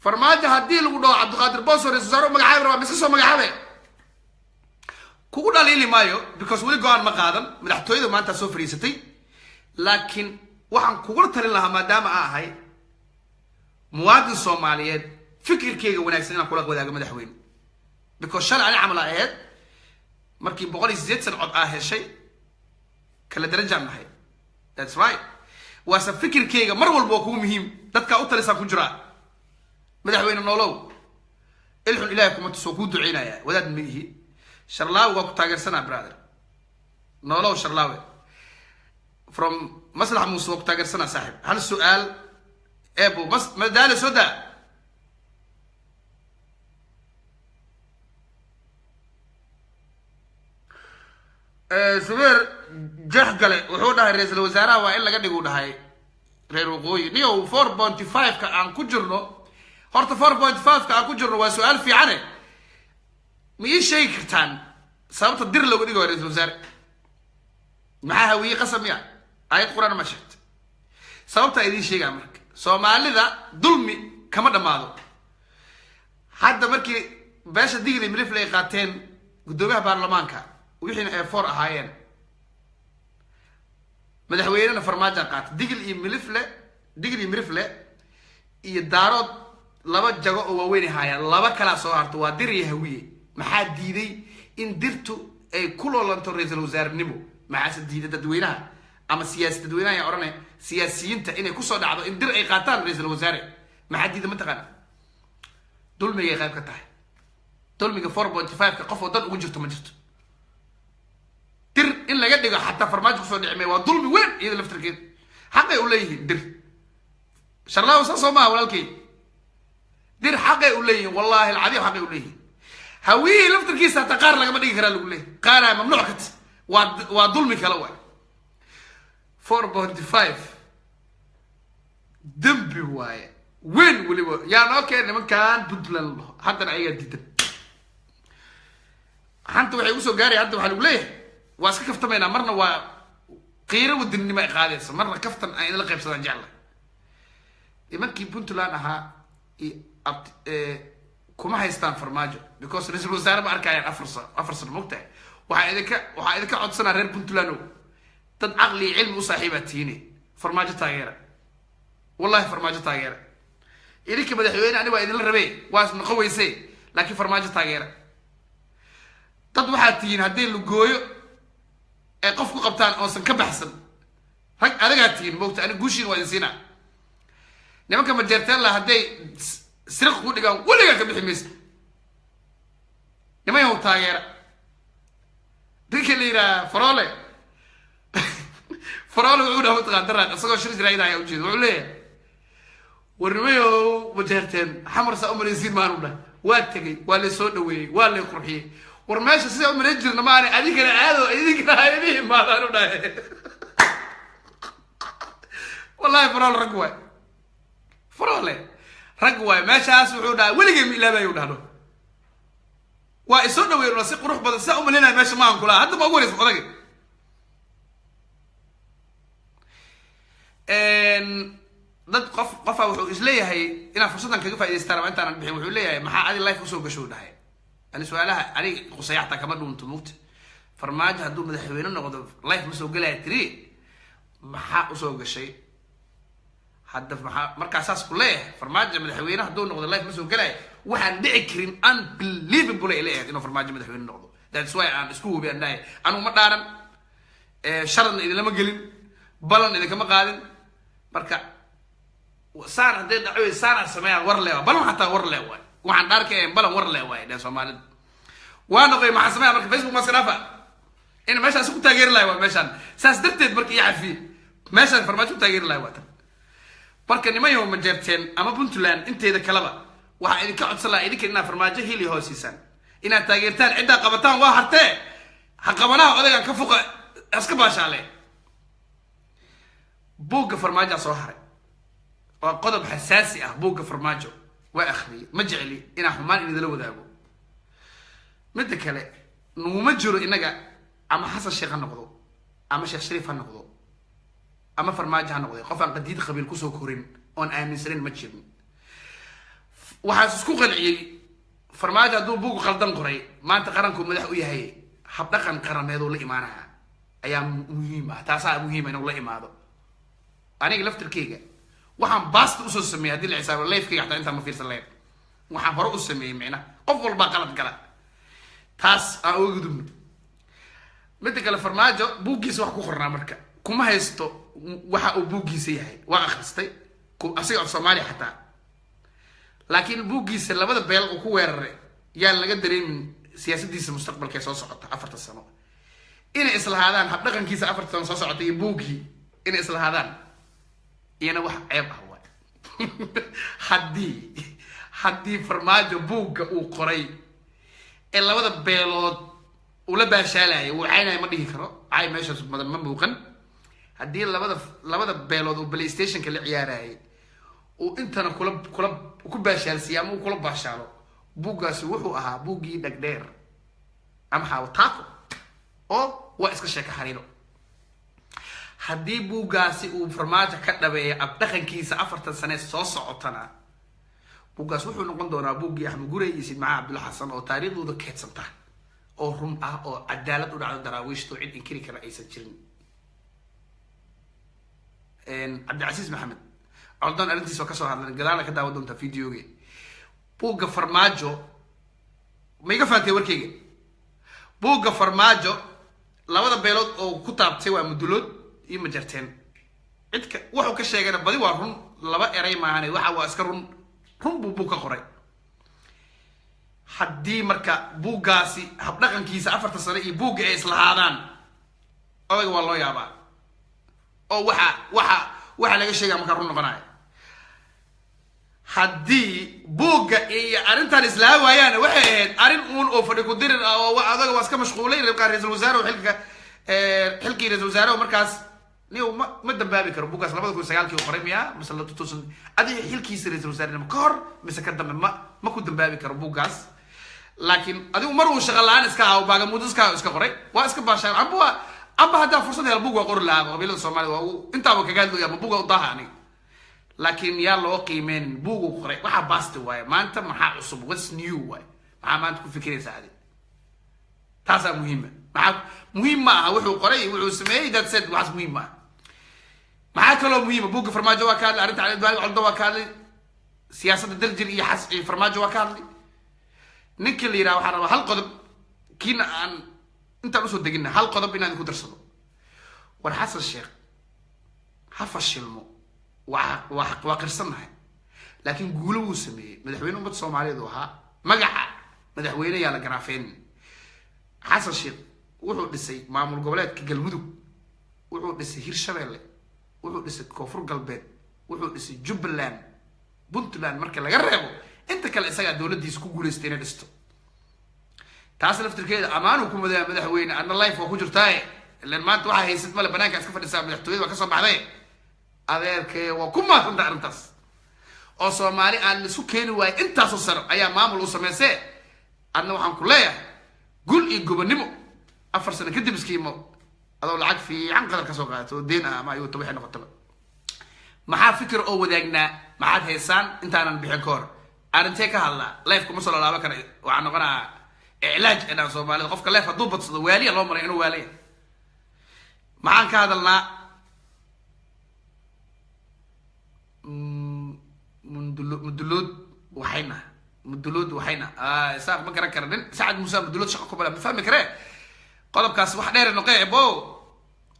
farmaajo haddii lagu dhaho Cabdiqaadir Boos oo ra'iisul wasaare magacaab raba miska soo magacaabe kugu dhaliili maayo because wali go'aan ma qaadan madaxtooyada maanta soo fariisatay laakiin waxaan kugu talin lahaa maadaama ahay muwaadin Soomaaliyeed fikirkeyga wanaagsan inaan kula wadaago madaxweyne because shalay aan camal ahayd markii 108 sano cod heshay kala darajaan nahay that's right waasa fikirkeyga mar walba waa kugu muhiim dadka u talisan ku jira madaxweyne noolow ilxun ilaahay kuma tusoo ku duceynaya wadaad mihi sharlaaw waa ku taageersanaa brother noolow sharlaaw from maslax muuse waa ku taageersanaa saaxib hal su'aal eebo madaale soda subeer jahgale wuxuu dhahay ra'iisul wasaaraha waa in laga dhigo dhahay reer waqooyi niyo 4.5 ka aan ku jirno horta 4.5 ka aan ku jirno waa su'aal fiican ma ii sheegi kartaan sababta dir lagu dhigo ra'iisul wasaare maxaa hawiye qasam ya ayad quraan ma sheegto sababta idin sheegaa marka Soomaalida dulmi kama dhamaado hadda markii beesha digri milif lay qaateen gudoomiyaha baarlamaanka wixii ay for ahaayeen madaxweynena farmaajo qaatay digri milif le iyo daarood laba jago oo waaweyn ahaayeen laba kala soo harto waa dir iyo hawiye maxaa diiday in dirtu ay ku loolanto ra'iisul wasaarnimo maxaa diiday dadweynaha ama siyaasad dadweynaha ay oranay siyaasiyiinta inay ku soo dhacdo in dir ay qaataan ra'iisul wasaare maxaa diiday ma taqaan dulmiga qayb ka tahay dulmiga 4.5 ka qof wadan ugu jirto ma jirto dir in laga dhigo xataa farmaajo ku soo dhicmay waa dulmi weyn iyada laftirkeed xaqay u leeyihiin dir sharlaaw soo walaalkay dir xaqay u leeyihiin wallahi alcadiim xaqay u leeyihiin هويه لفتر كيسة تقار لك ما ديك كرا لقول ليه قارة ممنوع كت وظلمي كلا واحد 4.5 دمبي واي وين ولي يعني اوكي لما كان بدل الله حتى نعيا جدا حنتو waxay u soo gaaray hadda waxa lagu leeyahay waa iska kaftamayna marna waa qiiro wadannimo ay qaadayso marna kaftan ay la qaybsadaan jecla imankii Puntland ahaa kuma haystaan farmaajo because ra'iisul wasaare ma arkayaan afar sano mugtahay waxa idinka codsanaa reer Puntland dad aqli cilmi u saaxiibatiini farmaajo taageera wallahi farmaajo taageera idinka madaxweyne aniga waa idin la rabay waas noqoweysay laakiin farmaajo taageera dad waxaa tihiin haddii la gooyo ay qof ku qabtaan oosan ka baxsan rag adagaa tihiin moogta aniga guushiin waa idin siinaa nimanka majeerteen la hadday sirq ku dhigaan weligaa ka bixi maysa niman yahow taageera dinka la yidhaha faroole faroole wuxuu dhaha mataqaan daraan isagoo shir jiraayada ayaa ujeeda wuxuu leeyahay war nimayow majeerteen xamar saa umalaysiin maanu dhah waa tegey waa la soo dhaweeyey waa la qurxiyey war meesha sidaa umalayn jirna maane adinkana aado idinkana hayadihi maadaan u dhahe wallahi faroole rag waay faroole rag waay meeshaas wuxuu dhahay weligay ma ilaabay u dhahdo waa isoo dhaweeyna si qurux badan saa umaleynaa meesha maan kula hadda ma ugu wareys odagay dad qofa wuxuu isleeyahay inaa fursadan kaga faa'iidaystaan intaan bixin wuxuu leeyahay maxaa adi life usoo gasho dhahay ani su'aalaha ani qusayaxta kama dhuunto mugta farmaajo hadduu madaxweyne noqdo life ma soo galaya tiri maxaa usoo gashay hadda maxaa markaa saas ku leeyahay farmaajo madaxweyne hadduu noqdo life ma soo galaya waxaan dhici karin unbelievable ay leeyahay inuu farmaajo madaxweyne noqdo that's why aan isku hubi andahay anu ma dhaaran sharadna idinlama gelin balan idinkama qaadin marka saan hadday dhacwey saana sameeyaan war leewa balan xataa war leewa waxaan dhaarkay balan war leewa ee Soomaalida waa noqday maxaa sameeyaa marka Facebook ma sarafa in meeshaas ku taageeri lahayd waa meeshaan saas darteed markii ii cafi meeshaan farmaajo taageeri lahayd waa tan marka nimayo ma jeerteen ama Puntland inteeda kalaba waxa idinka codsan lahaa idinka inaa farmaajo hili hoosiisan inaad taageertaan cidda qabataan waa hartee ha qabanaha odaygan ka fuqa iska baashaale buugga farmaajo soo haray oo qodob xasaasi ah buugga farmaajo waa akhriye ma jecli inaa xumaan idin la wadaago mid kale numa jiro inaga ama xasan sheekh noqdo ama sheekh shariif noqdo ama farmaajo noqdo qof aan qadiid qabiil ku soo korin oon aaminsanin ma jirin waxaas isku qalciyay farmaajo hadduu buug qaldan qoray maanta qaranku madax u yahay hab dhaqan qarameed oo la imaanaya ayaa muhiim ah taasaa muhiim inuu la imaado aniga laftirkeyga waxaan baasta usoo sameeyay haddii la xisaabo life-keyga xataa intaan ma fiirsan lahayn waxaan hore u sameeyey micna qof walbaa qalad gala taas aan uga gudubno midda kale farmaajo buuggiisa wax ku qornaa marka kuma haysto waxa uu buuggiisa yahay waa akhristay asiga Soomaali xataa laakiin buuggiisa labada beel uu ku weeraray yaa laga dareemin siyaasadiisa mustaqbalka ee soo socota 4 sano inay islahaadaan hab dhaqankiisa 4 sano soo socota iyo buuggii inay islahaadaan iyana wax ceeb ah waa haddii farmaajo buugga uu qoray ee labada beelood uu la baashaalay uu caynay ma dhihi karo ay meeshaas madan ma muuqan haddii labada beelood uu PlayStation ka la ciyaarayay uu intana kula ku baashaalsiya ama kula baashaalo buuggaasi wuxuu ahaa buuggii dhagdheer ama xawtaako oo waa iska sheeka xariiro haddii buuggaasi uu farmaajo ka dhabeeyo ab dhaqankiisa 4 sano soo socotana buuggaas wuxuu noqon doonaa buuggii Axmed Gurey iyo Sid Maxamed Abdulla Xasan oo taariikhdooda keedsanta oo run ah oo cadaalad u dhacdo daraawiishto cid inkiri kara aysan jirin Cabdicasiis Maxamed عردان أنتي سو كسر هذا الجدال كده ودهم تفيديوجي بوجا فرماجو ma iga faantay warkayga buugga farmaajo labada beelood oo ku taabtay waa mudulood iyo majarteen cidka wuxuu ka sheegayna badi waa run laba eray maahan waxa waa iska run buu ka qoray haddii marka buuggaasi habdhaqankiisa 4 sano iyo buugga ay islahaadaan odayga waa loo yaabaa oo waxa laga sheegaa marka run noqonayo haddii buugga iyo arrintan islaa waayaan waxay ahayd arrin uun oo fadhi ku dirir oo adaga waa iska mashquulay ra'iisul wasaaraha xilkii ra'iisul wasaaraha markaas niyo ma dambaabi karo buuggaas 2009 qoray miya masala 2000 adii xilkiisa ra'iisul wasaaraha ka hor mise ka dambe ma ku dambaabi karo buuggaas laakiin adigu mar uu shaqo la'aan iska hawo baaga muddo iska qoray waa iska baashay amba hadda fursad hel buug waa qor laago qabiilada Soomaaliya waa inta uu kaga hadlayo buug u daahani laakiin yaa loo qiimeyn buug uu qoray waxa baasti waay maanta maxaa cusub what's new waay maxaa maanta ku fikiraysaa adi taas muhiim ma aha wuxuu qoray wuxuu sameeyay dad said wax muhiim ma maxaa kaloo muhiim buugga farmaajo waa ka hadlay arrinta cali dwaali coldo waa ka hadlay siyaasadda daljir iyo farmaajo waa ka hadlay ninka la yiraahdo waxa rabaa hal qodob kiina aan inta usoo degina hal qodob inaan ku darsado war xasan sheekh ha fashilmo waa qirsanahay laakiin guulo uu sameeyay madaxweyne ummadda Soomaaliyeed oo ahaa magaca madaxweyne yaa la garaafeen xasan sheekh wuxuu dhisay maamul goboleedka galmudug wuxuu dhisay hirshabeelle wuxuu dhisay koonfur galbeed wuxuu dhisay jubbaland puntland marka laga reebo inta kale isaga dawladdiisa ku guuleystay inay dhisto taas laftirkeeda amaanu ku madaxweyne anna life waa ku jirtaa ilaan maanta waxa haysid male banaanka iska fadhisaa madaxtooyada waa ka soo baxday adeerkee waa ku maafanta arrintaas oo Soomaali aan isu keeni waay intaasoo sano ayaa maamul u sameysay adna waxaan ku leeyahay gul iyo gobonimo 4 sano kadib iskiimo adoo lacag fiican qadar ka soo qaato deen ama ayuu tabax noqotaba maxaa fikir oo wadaagnaa maxaad heesaan intaanan bixin koor arintee ka hadla life kuma soo laaba kara waxaan noqonaa ilaaj inaan Soomaalida qofka life haduu badsado waaliya loo maray inuu waaliya maxaan ka hadalnaa مدلود وحينا ساق ما كرا كرنين سعد موسى مدلود شقة كبلا بفهم كره قلب كاس واحد دير نقيع بو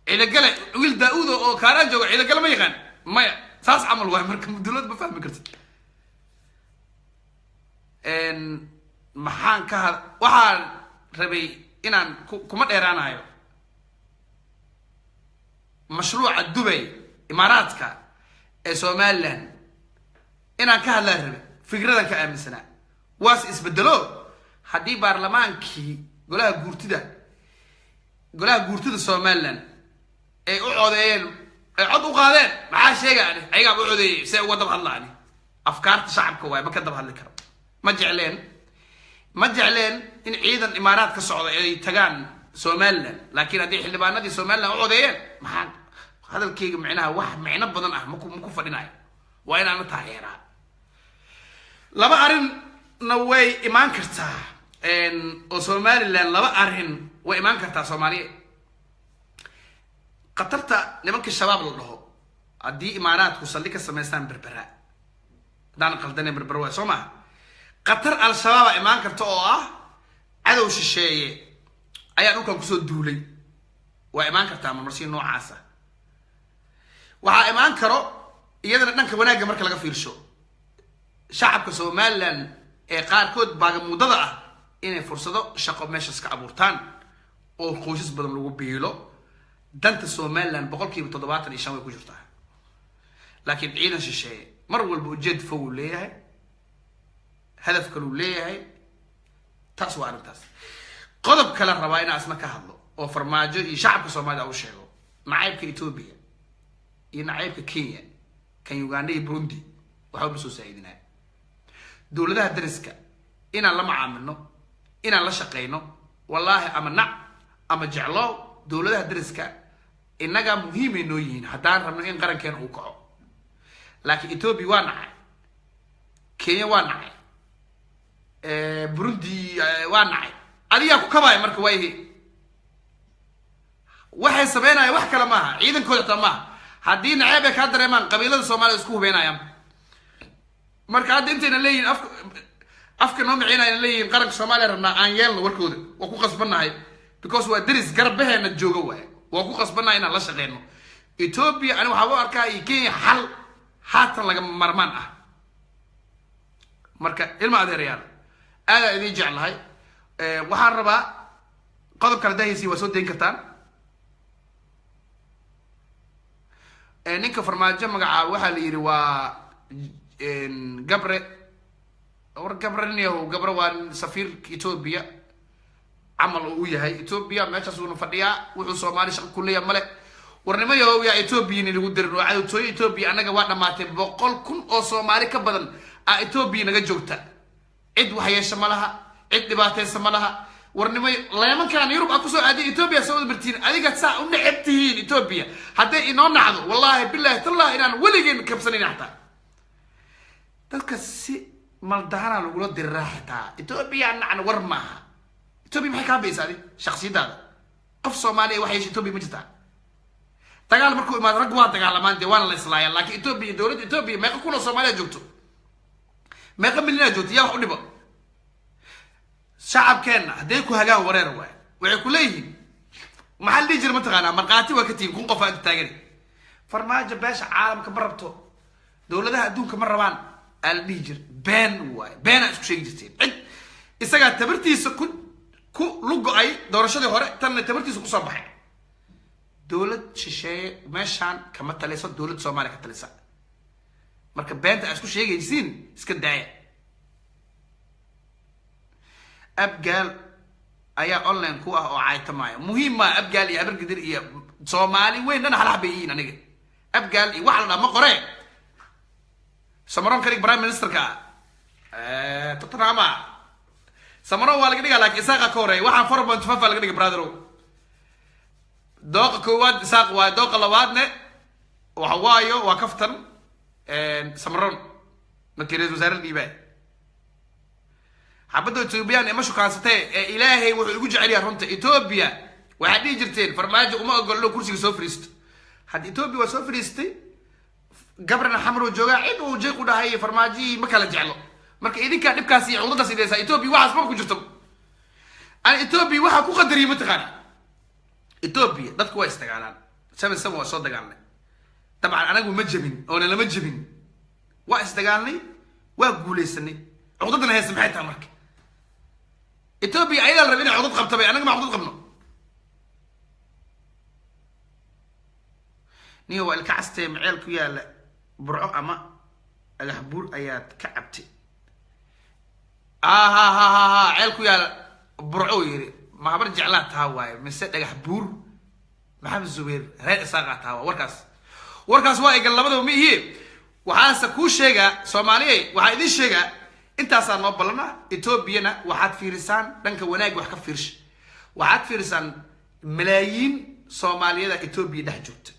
إذا قال ويل داود أو كاران جو إذا قال ما يغن ما ساس عمل واحد مركب مدلود بفهم كرت إن محان كهر واحد ربي إنان كم إيران هايو مشروع دبي إماراتك سومالان inaan ka hadlaan rabay fikradan ka aaminsanaa waas isbedelo hadii baarlamaankii golaha guurtida Soomaaliland ay u codeeyeen ay cod u qaadeen maxaa sheegaan ayaga u codeeyay si uga dab hadlaani afkaarta shacabka way ma ka dab hadli karo ma jecleen in ciidan imaaraad ka socdo ay tagaan Soomaaliland laakiin hadii xildhibaanadii Soomaaliland u codeeyeen maxaa hadalkayga macnaha wax macna badan ah ma ku fadhinayo waa inaan taageeraa laba arin na way imaan kartaa oo Soomaaliland laba arin way imaan kartaa Soomaaliya qatarta nimanka shabaab la dhaho hadii imaaraadku salli ka sameystaan berbera daan qaldanay berbera waa Soomaa qatar al-shabaab imaan karta oo ah cadow shisheeye ayaa dhulkan ku soo duulay waa imaan kartaa marsi noocaasa waxa imaan karo iyadana dhanka wanaagga marka laga fiirsho shacabka Soomaaliland ee qaarkood baaga mudada ah inay fursado shaqo meesha iska abuurtaan oo qoysas badan lagu biilo danta Soomaaliland 75% way ku jirtaa laakiin ciidan shisheeye mar walba ujeed fog leeyahay hadaf kale leeyahay taas waa arrintaas qodob kale rabaa inaan asna ka hadlo oo farmaajo iyo shacabka Soomaaliya u sheego nacaybka Ethiopia iyo nacaybka Kenya kan Uganda iyo Burundi waxa soo saacidinaa dawladaha dariska inaan la macaamilno inaan la shaqeyno wallahi ama jeclo dawladaha dariska inaga muhiim ay noo yihiin hadaan rabno in qarankeena uu kaco laakiin Ethiopia waa nacay Kenya waa nacay Burundi waa nacay adiga ku kabay marka waxay sameynayaan wax kala maaha ciidankooda tama haddii nacayb ay ka dareemaan qabiilada Soomaaliya isku hubeenayaan marka hadda intayna leeyihiin afka noo micina in leeyihiin qaranka Soomaaliya rabnaa aan yeelno warkooda waa ku qasbanahay because waa daris garbaheena jooga waay waa ku qasbanahay inaan la shaqeyno Ethiopia ani waxa uu arkaa Kenya xal haatan laga marmaan ah marka ilma adeerayaal aada idin jeclahay waxaan rabaa qodob kale dahaysi waa soo deyn kartaan ninka farmaajo magaca waxa la yiri waa gabre or gabraniyo gabre waa safiir Ethiopia amal uu yahay Ethiopia meeshaas uu fadhiyaa wuxuu Soomaali shaqo ku leeyahay male warnimayo yaa Ethiopia in lagu dirno cadowtooy Ethiopia anaga waa dhamaatay 100,000 oo Soomaali ka badan Ethiopia naga joogta cid wax yeesha malaha cid dhibaataysan malaha warnimayo leemankan Yurub aku soo aadi Ethiopia soo martiin adiga saa u nacabtiin Ethiopia haday inoo nacdo wallahi billahi tallah inaan waligeen kabsanin xataa dadka si maldahana lagu la diraaxta Ethiopia nacna war maaha Ethiopia maxay ka beesay shakhsiyadaada qof Soomaali wax yeeshay Ethiopia ma jirtaa dagaal markuu imaado rag waa dagaalamaan deewaan la islaaya laakiin Ethiopia dawladda Ethiopia meeqa kun oo Soomaali joogto meeqa milyan joogto yaa wax u dhibo shacabkeena haday ku hagaan wareer waay waxay ku leeyihiin maxal dhijir ma taqaana marqaati waa ka tiin kun qof aad taagan farmaajo beesha caalamka ma rabto dawladaha adduunka ma rabaan al dhijir been waay been isku sheegi jirteen cid isaga tabartiisa ku lugo ay doorashadii hore tan tabartiisa ku soo baxay dawlad shisheeye meeshaan kama taliso dawlad Soomaaliya ka talisa marka beenta isku sheegaysiin iska daaya abgaal ayaa online ku ah oo caaytamaayo muhiim ma abgaal iyo abargidir iyo Soomaali weyn dhan hal habeeyeen aniga abgaal iyo wax la ma qore Samaron kali prime minister ka Tottenham Samaron waa laga dhigaa laakiin Isaaqa ka horeey waxaan 4.5 laga dhigaa brother دوق كواد ساق ودوق لوادنا وحوايو وكفتن سمرون مكيرز وزارة الإيباء حبدو إثيوبيان يمشوا كاسته إلهي ويجوا عليها رنت إثيوبيا واحد يجرتين فرماجة وما أقول له كرسي سوفريست حد إثيوبيا وسوفريست قبرنا حمر وجوجا عيد وجيك وده هي فرماجي مكلا جعله مرك إذا كان نبكاسي عوضة سيدة إثيوبيا واحد ما كجرتم أنا إثيوبيا واحد كو قدري متقان إثيوبيا dadku waa istagaalaan sabab waa soo dagaalnay tabcan anagu ma jabin oo lama jabin waa istagaalnay waa guuleysanay cudadna hees maxay tahay marka Ethiopia ayla rabina cudad qabtay anaga ma cudad qabno niyo waa ilka castay maceel ku yaala burco ama agax buur ayaad ka cabtay ceel ku yaala burco yiri ما برجع لا تهواي من سد دغح بور محمد زبير reer Isaaqa tawa warkaas waa igal labadaba mi hii waxa ku sheega Soomaaliyeey waxa idin sheega intaas aan noo balana Ethiopia waxaad fiirisaan dhanka wanaag wax ka fiirsh waxaad fiirisaan malaayiin Soomaaliyada Ethiopia dhex joogta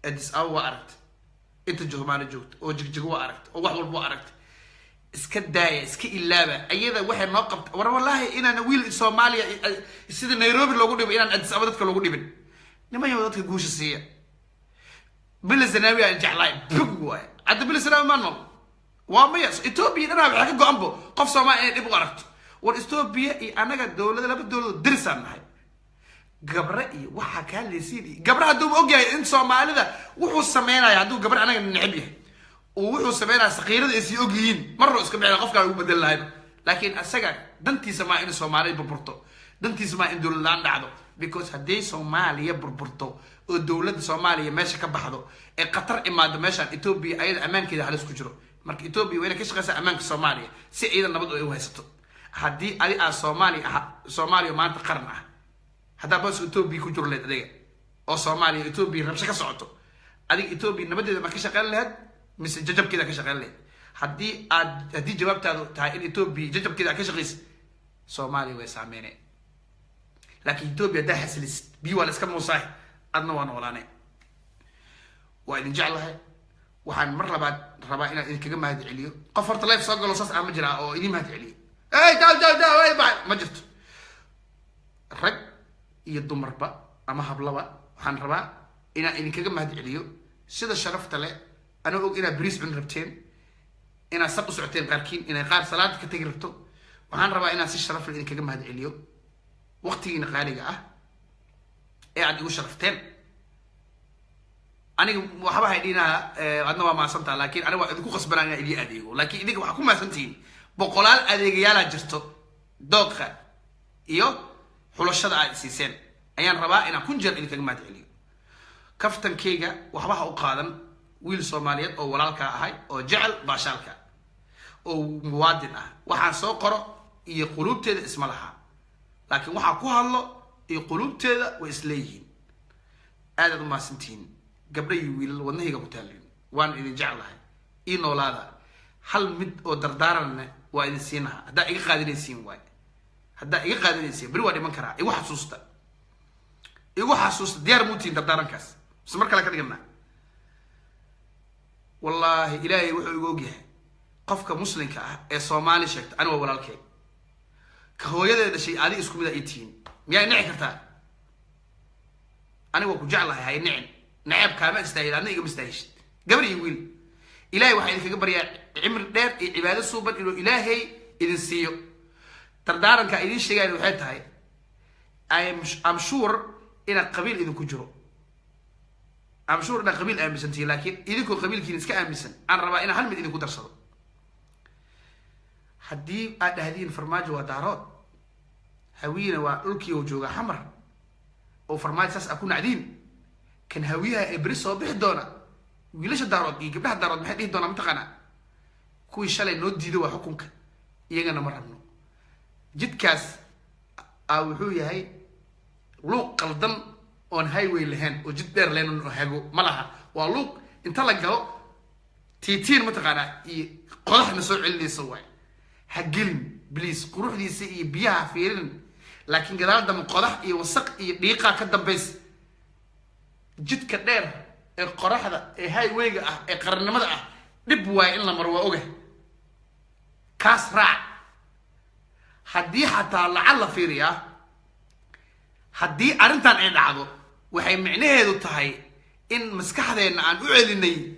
Addis Ababa aragt inta Soomaali joogta oo jigjigo aragt oo wax walba aragt iska daaya iska ilaaba ayada waxay noo qabtay war wallahi inaan wiil Soomaaliya sida Nairobi loogu dhibo inaan Addis Ababa dadka loogu dhibin niman yow dadka guusha siiya bil Zanaawi aan jeclay bug waay hadda bil Zanaawi ma nool waa ma yas Ethiopia dana waxa ka go'anbo qof Soomaali ay dhib u aragto war Ethiopia iyo anaga dawladda laba dawlad dirsan nahay gabre iyo waxa ka leesidi gabre haduu ogyahay in Soomaalida wuxuu sameeyay haduu gabre anaga necib yahay wuxuu sameeyay saqiirada ay sii ogyiin marro iska bixin qofka ugu bedel lahayd laakiin asaga dantiisa ma in Soomaaliya burburto dantiisa ma in dawladda dhacdo because haday Soomaaliya burburto oo dawladda Soomaaliya meesha ka baxdo ee qatar imaado meesha Ethiopia ayada amaankeeda halis ku jiro marka Ethiopia way ka shaqeysaa amaanka Soomaaliya si ciidan nabad ay u haysato hadii ay Soomaaliya maanta qaran ah hadaa bas Ethiopia ku jiro leed adiga oo Soomaaliya Ethiopia rabsho ka socoto adiga Ethiopia nabadeeda ma ka shaqeyn lahayd mise jajabkeeda ka shaqeyn lahayd hadii jawaabtaadu tahay in Ethiopia jajabkeeda ka shaqeyso Soomaaliya way saameeyeen laakiin Ethiopia daa xasilis bi wala iska muusaay adna waan walaanay waa idin jeclahay waxaan mar labaad rabaa inaan idinkaga mahad celiyo qof horta live soo galo saas ama jira oo idin mahad celiyo daaw way ma jirto rag iyo dumarba ama hablaba waxaan rabaa inaan idinkaga mahad celiyo sida sharafta leh أنا أقول إنا بريس عن ربتين إنا سبق سعتين قاركين إنا قار صلاة كتير ربتو waxaan rabaa inaan si sharaf leh idinkaga mahad celiyo waqtigiina qaaliga ah ee aad igu sharafteen aniga waxba haydinaha adna waa maasantaa laakiin aniga waa idinku qasbanaa inaan idin adeego laakiin idinka waxaa ku maasantihiin boqolaal adeegayaala jirto dooqa iyo xulashada aad siiseen ayaan rabaa inaan kun jeer idinkaga mahad celiyo kaftankeyga waxba ha u qaadan wiil Soomaaliyeed oo walaalka ahay oo jecel baashaalka oo muwaadin ah waxaan soo qoro iyo qulubteeda isma laha laakiin waxa ku hadlo iyo qulubteeda way isleeyihiin aad u maasantiin gabdho iyo wiilal wadnahayga ku taaleen waan idin jeclahay ii noolaada hal mid oo dardaaranna waa idin siinaha haddaa iga qaadinaysiin waay haddaa iga qaadinaysiin beri waa dhiman karaa igu xasuusta diyaar muutiin dardaarankaas bas mar kale ka dhiganaa wallaahi ilaahay wuxuu igu ogyahay qofka muslimka ah ee Soomaali sheegta aniga waa walaalkay ka hooyadeeda dhashay adiga isku mid ah itiin miyaa nici kartaa aniga waa ku jeclahay hay nicin نعب كامل استاهل أنا يجي مستاهش قبل يقول إلهي واحد في قبر عمر دير عبادة صوبا إنه إلهي إذا سيو تردارن كأيديش تجاري وحيد هاي I'm sure إن قبيل إذا كجرو I'm sure إن قبيل أمسن تي لكن إذا كو قبيل كنيس كأمسن أنا ربا إن هل من إذا كدر صدق حدي هذه الفرماج ودارات هوينا وألكي وجوجا حمر وفرماج ساس أكون عدين كان هويها إبريس وبيح دونا ويلاش الدارات يجيب لها الدارات بحد دونا متقنا كوي شالي نودي دوا حكمك يجينا مرة منه جد كاس أو هوية هاي لوق قلدم on highway لهن وجد دير لأنه هاجو ملها ولوق انت لقوا تيتين متقنا قرح نسوع اللي سوى هجلن بليس قروح دي سي بيها فيرن لكن قدر دم قرح يوثق دقيقة كدم بس جد كدير القرح هذا هاي ويجا قرن مدة دبوا إلا مروا أوجه كاس راع حدي حتى لعل فيريا حدي أرنتان عند عضو وحي معناه ذو تهاي إن مسكح ذا إن عن أعلني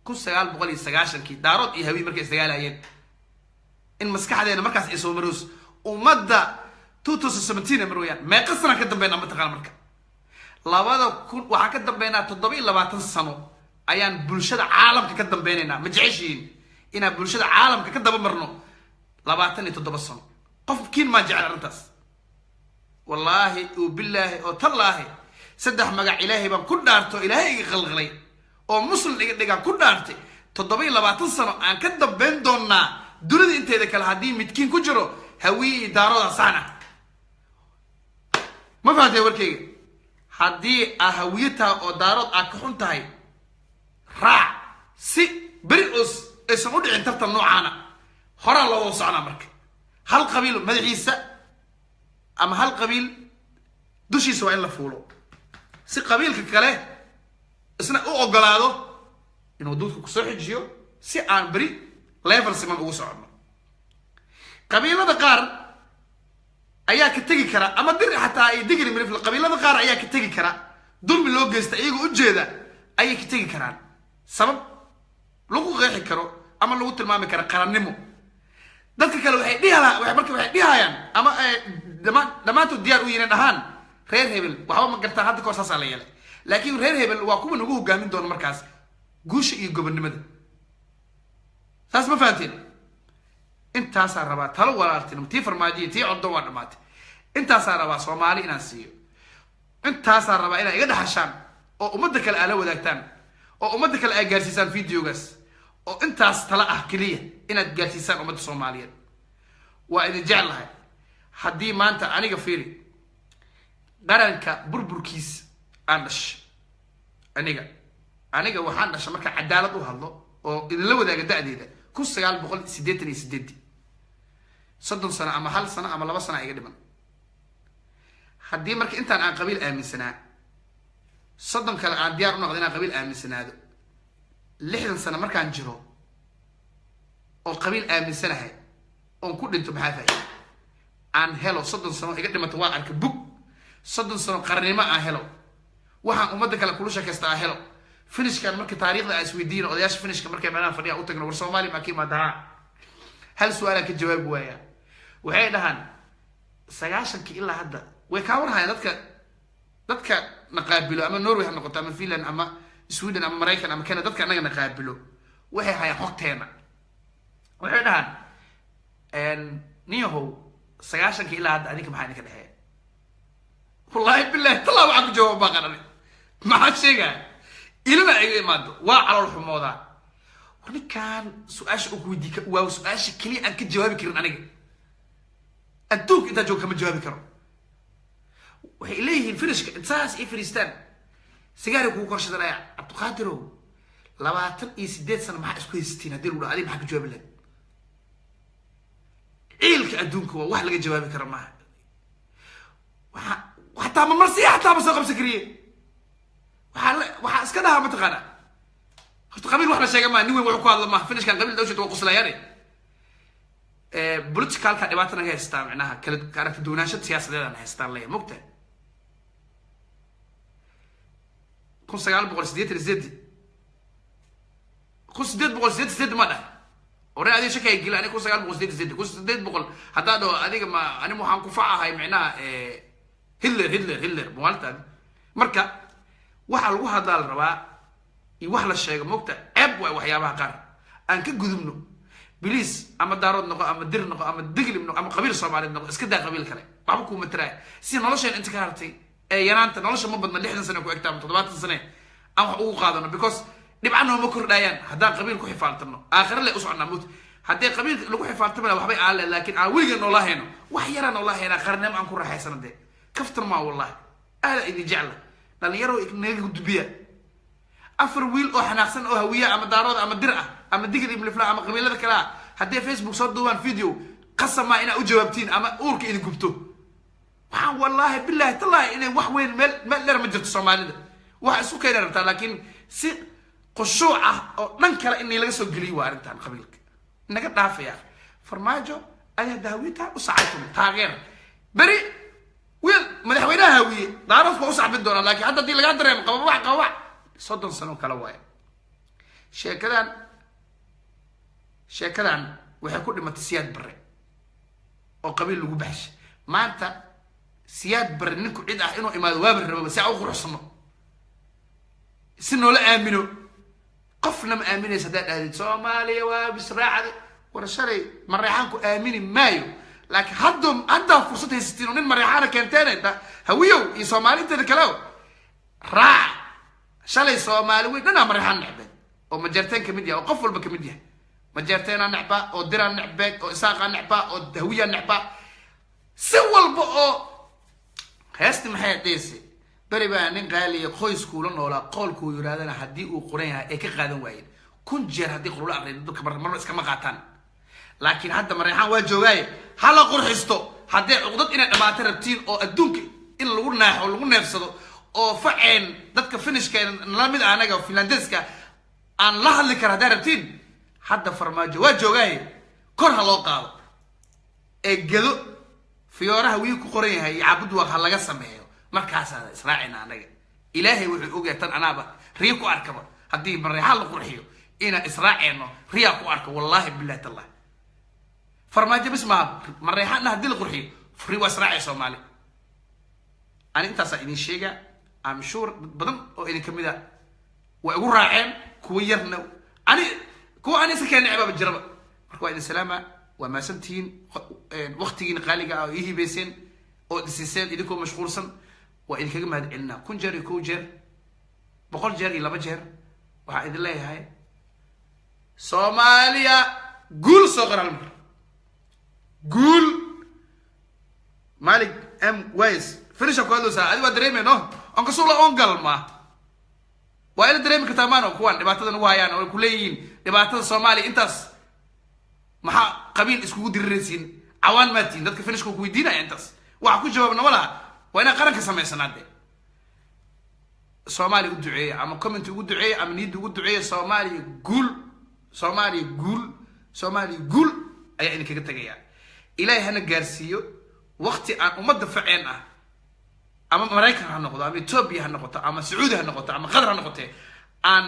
كل سجال بقولي سجاشن كي دارات يهوي مركز سجال عين إن مسكح ذا إن مركز إسمه مروس ومدة 2017 مرويان ما قصنا كده بينا متقال مركز لابد كل واحد كده بينا تضبي إلا 20 سنة أيان بلشة عالم كده بيننا متعيشين إن بلشة عالم كده بمرنو لابد تضبي السنة قف كين ما جعل أرنتاس والله وبالله وتالله سدح مجا إلهي بام كل دارته إلهي غلغلي أو مسلم دقا كل دارته تضبي 20 سنة عن كده بين دونا دولد أنت ذاك الهديم متكين كجرو هوي دارو سنة ما فهمت وركي هدي أهويتها أو دارات أكحنتها راع سي بريئوس اسمود عن ترت النوعانا هرا الله وصعنا مرك هل قبيل مدعيسة أما هل قبيل دوشي سوين لفولو سي قبيل ككله اسنا او اغلادو انو دودك كسو خجيو سي ان بري ليفل سيمان او سocodno qabiilada qaar ayaa ka tagi kara ama dir xataa ay digri mirif qabiilada qaar ayaa ka tagi kara dulmi loo geystay iyagu u jeeda ayay ka tagi karaan sabab lagu qeexi karo ama lagu tilmaami karo qarannimo dadka kale waxay dhihayaan ama dhamaantood diyaar u yihiin dhahaan reer hebel waxba ma gartaa hadda koorsaas la yeelay laakiin reer hebel waa kuwa nagu hogaamin doona markaas guusha iyo gobonimada saas ma fahanteen intaas rabaa talo walaaltinimo tii farmaajiye tii coddo waa dhamaatay intaas rabaa Soomaali inaan siiyo intaas rabaa inay iga dhaxashaan oo ummadda kale ala wadaagtaan oo ummadda kale ay gaarsiisaan videogaas oo intaas tala ah kaliya inaad gaarsiisaan ummadda Soomaaliyeed waa idin jeclahay haddii maanta aniga fiiri qaranka burburkiis aan dhashay aniga waxaan dhashay marka cadaalad u hadlo oo idin la wadaaga da'deeda 1988 soddon sano ama hal sano ama laba sano iga dhiman haddii marka intaan aan qabiil aaminsanaa soddon kale aan diyaar u noqdo inaan qabiil aaminsanaado 60 sano markaan jiro oo qabiil aaminsanahay oon ku dhinto maxaa faa'iido aan helo soddon sano iga dhimato waa arka bug soddon sano qarnimo aan helo waxaan ummadda kale kula sheekaysta aan helo finishkan marka taariikhda ay isweydiin odayaasha finishka markay meelaha fadhiya u tagno war Soomaali ma kiima daa hal su'aal ka jawaab waaya waxay dhahan sagaashanki ilaa hadda way ka warhayaan dadka naqaabilo ama Norway ha noqoto ama Finland ama Sweden ama Mareykan ama Canada dadka anaga naqaabilo waxay hayaan xogteena waxay dhahan niyahow sagaashanki ilaa hadda adinka maxaa idinka dhexeeya wallahi billahi talaa waxaan ku jawaab baa qaran maxaa sheegaa ilana iga imaado waa calool xumooda ninkan su'aasha ugu weydiika waa su'aasha kaliya aan ka jawaabi karin aniga adduunka intaa joog kama jawaabi karo waxay leeyihiin finishka intaas ay fariistaan sigaari kugu korshadanaya Cabdiqaadirow 28 sano maxaa isku haystiin haddii lagu dhaho adiga maxaa ka jawaabi lahayd ciilka adduunka waa wax laga jawaabi karo maaha xataa ma marsiya xataa ma soo qabsan kariye waxaa iska dhahaa mataqaana horta qabiil wax la sheega maa nin weyn wuxuu ku hadla maaha finishkan qabiil dawshad waa quslayaane politicalka dhibaatana ka haystaa macnaha kala aragti duwanaansho siyaasadeedana haystaan leeyahay mogtahay 1988 ma dhahay ore adiga shakay gila aniga 1988 hadaa dhoo adiga ma aniga waxaan ku facahay macnaha Hitler maaltaan marka waxa lagu hadal rabaa iyo wax la sheego mogtahay ceeb way waxyaabaha qaar aan ka gudubno بليز أما دارود نقو أما دير نقو أما دقلب نقو أما قبيل صومالي نقو اسكدا قبيل كله بابكو متراي سي نولشين انت كارتي يانانتا نولش ما بدنا 6 سنه كو اكتام 7 سنه أما او قادنا بيكوز دبعنا ما كردايان هدا قبيل كو حفالتنا اخر لي اسعنا موت هدي قبيل لو حفالتنا waxbay aale laakiin aawiga noolahayno wax yaraan noolahayna qarnam aan ku raaxaysanade kaftar ma wallahi ala idi jecla dhalinyaro inaga gudbiya afar wiil oo xanaaqsan oo hawiya ama daarooda ama dir ah ama digir ibn fla ama qabiilada kala hadii Facebook soo duubaan video qasama ina u jawaabtiin ama uurka idin gubto waxaan wallahi billahi tallahi inay wax weyn meel dheer ma jirto Soomaalida wax isku keenay rabtaa laakiin si qushuuc ah oo dhan kale in laga soo geliyo waa arintan qabiilka naga dhaafaya farmaajo ayaa daawita u saacaytum taageer bari wiil madaxweynaha hawiye daaradku u saxbin doona laakiin hadda dii laga dareemo qabawac 30 sano kala waay sheekadan waxay ku dhimatay siyaad bare oo qabiil lagu baxshay maanta siyaad bare ninku cid ah inuu imaado waa barraba si uu quruxsano si noola aamino qofna ma aaminaysa daadid Soomaaliya waa bisraacad warashalay mareexan ku aamini maayo laakiin hadda fursad haystiin nin mareexana keenteen inta hawiyo iyo Soomaalida kale raac shalay Soomaali way dhanaa mareexan nacbad oo ma jarteen kamid yahay oo qof walba kamid yahay ما جرتنا نعبا أو درا نعبا أو إساقا نعبا أو هوية نعبا سوى البقو هاست محيط ديسي بري بقى نقالي خوي سكولون ولا قول كو يرادنا حدي وقرينها إيكي قادم وايد كنت جير هدي قولوا أغرين دوك مرة إسكا مقاتان لكن هذا مريحان واجو غاي حالا قرحستو هدي عقدت إنا نماتر التين أو الدونك إلا لغور ناحو أو لغور نفسدو أو فعين دادك فينش كاين نلامد آناقا وفنلاندسكا أن الله اللي كرهدار التين حتى فرماجو واجو غاي كورها لو قادو اجدو فيورها ويكو قرينها يعبدوا waxa laga sameeyo markaas aad israacina anaga ilaahay wuxuu og yahay tan anaaba riyo ku arkaba hadii mareexan la qurxiyo ina israacino riyo ku arko wallahi billahi tallahi farmaajo bisma mareexan hadii la qurxiyo riyo israaci Soomaali ani inta sa idin sheega am sure badan oo idin kamida way ugu raaceen kuwa yarna ani كو أنا سكان عباب الجربة مركوا إذا سلامة وما سنتين وقتين قالقة أو إيه بيسين أو دسيسين إذا مشغول سن وإذا كم هاد إلنا كون جر يكون جر بقول جر إلا بجر وعيد الله هاي Somalia قول صغر المر قول مالك ويس فريش أقول سا هذا دريمي نو أنك سولا أنقل ما وإلا دريمي كتامانو كوان دبعتنا نوايان أو كليين دبعتنا الصومالي إنتاس محا قبيل اسكو دريسين عوان ماتين دادك فينش كو كويدينا إنتاس وعكو جوابنا ولا وإنا قرنك سمي سنادي الصومالي قدعي أما كومنتي قدعي أما نيد قدعي الصومالي قول Somali gul ayaa idinkaga tagaya ilaahay hana gaarsiiyo waqti aan umada faceen ah ama Mareykan ha noqdo ama Ethiopia ha noqoto ama Saudi ha noqoto ama Qatar ha noqoto aan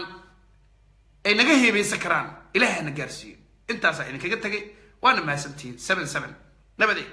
ay naga heebeysan karaan ilaahay hana gaarsiiyo intaas ayaa idinkaga tagay waana mahadsantiin 77 nabadey.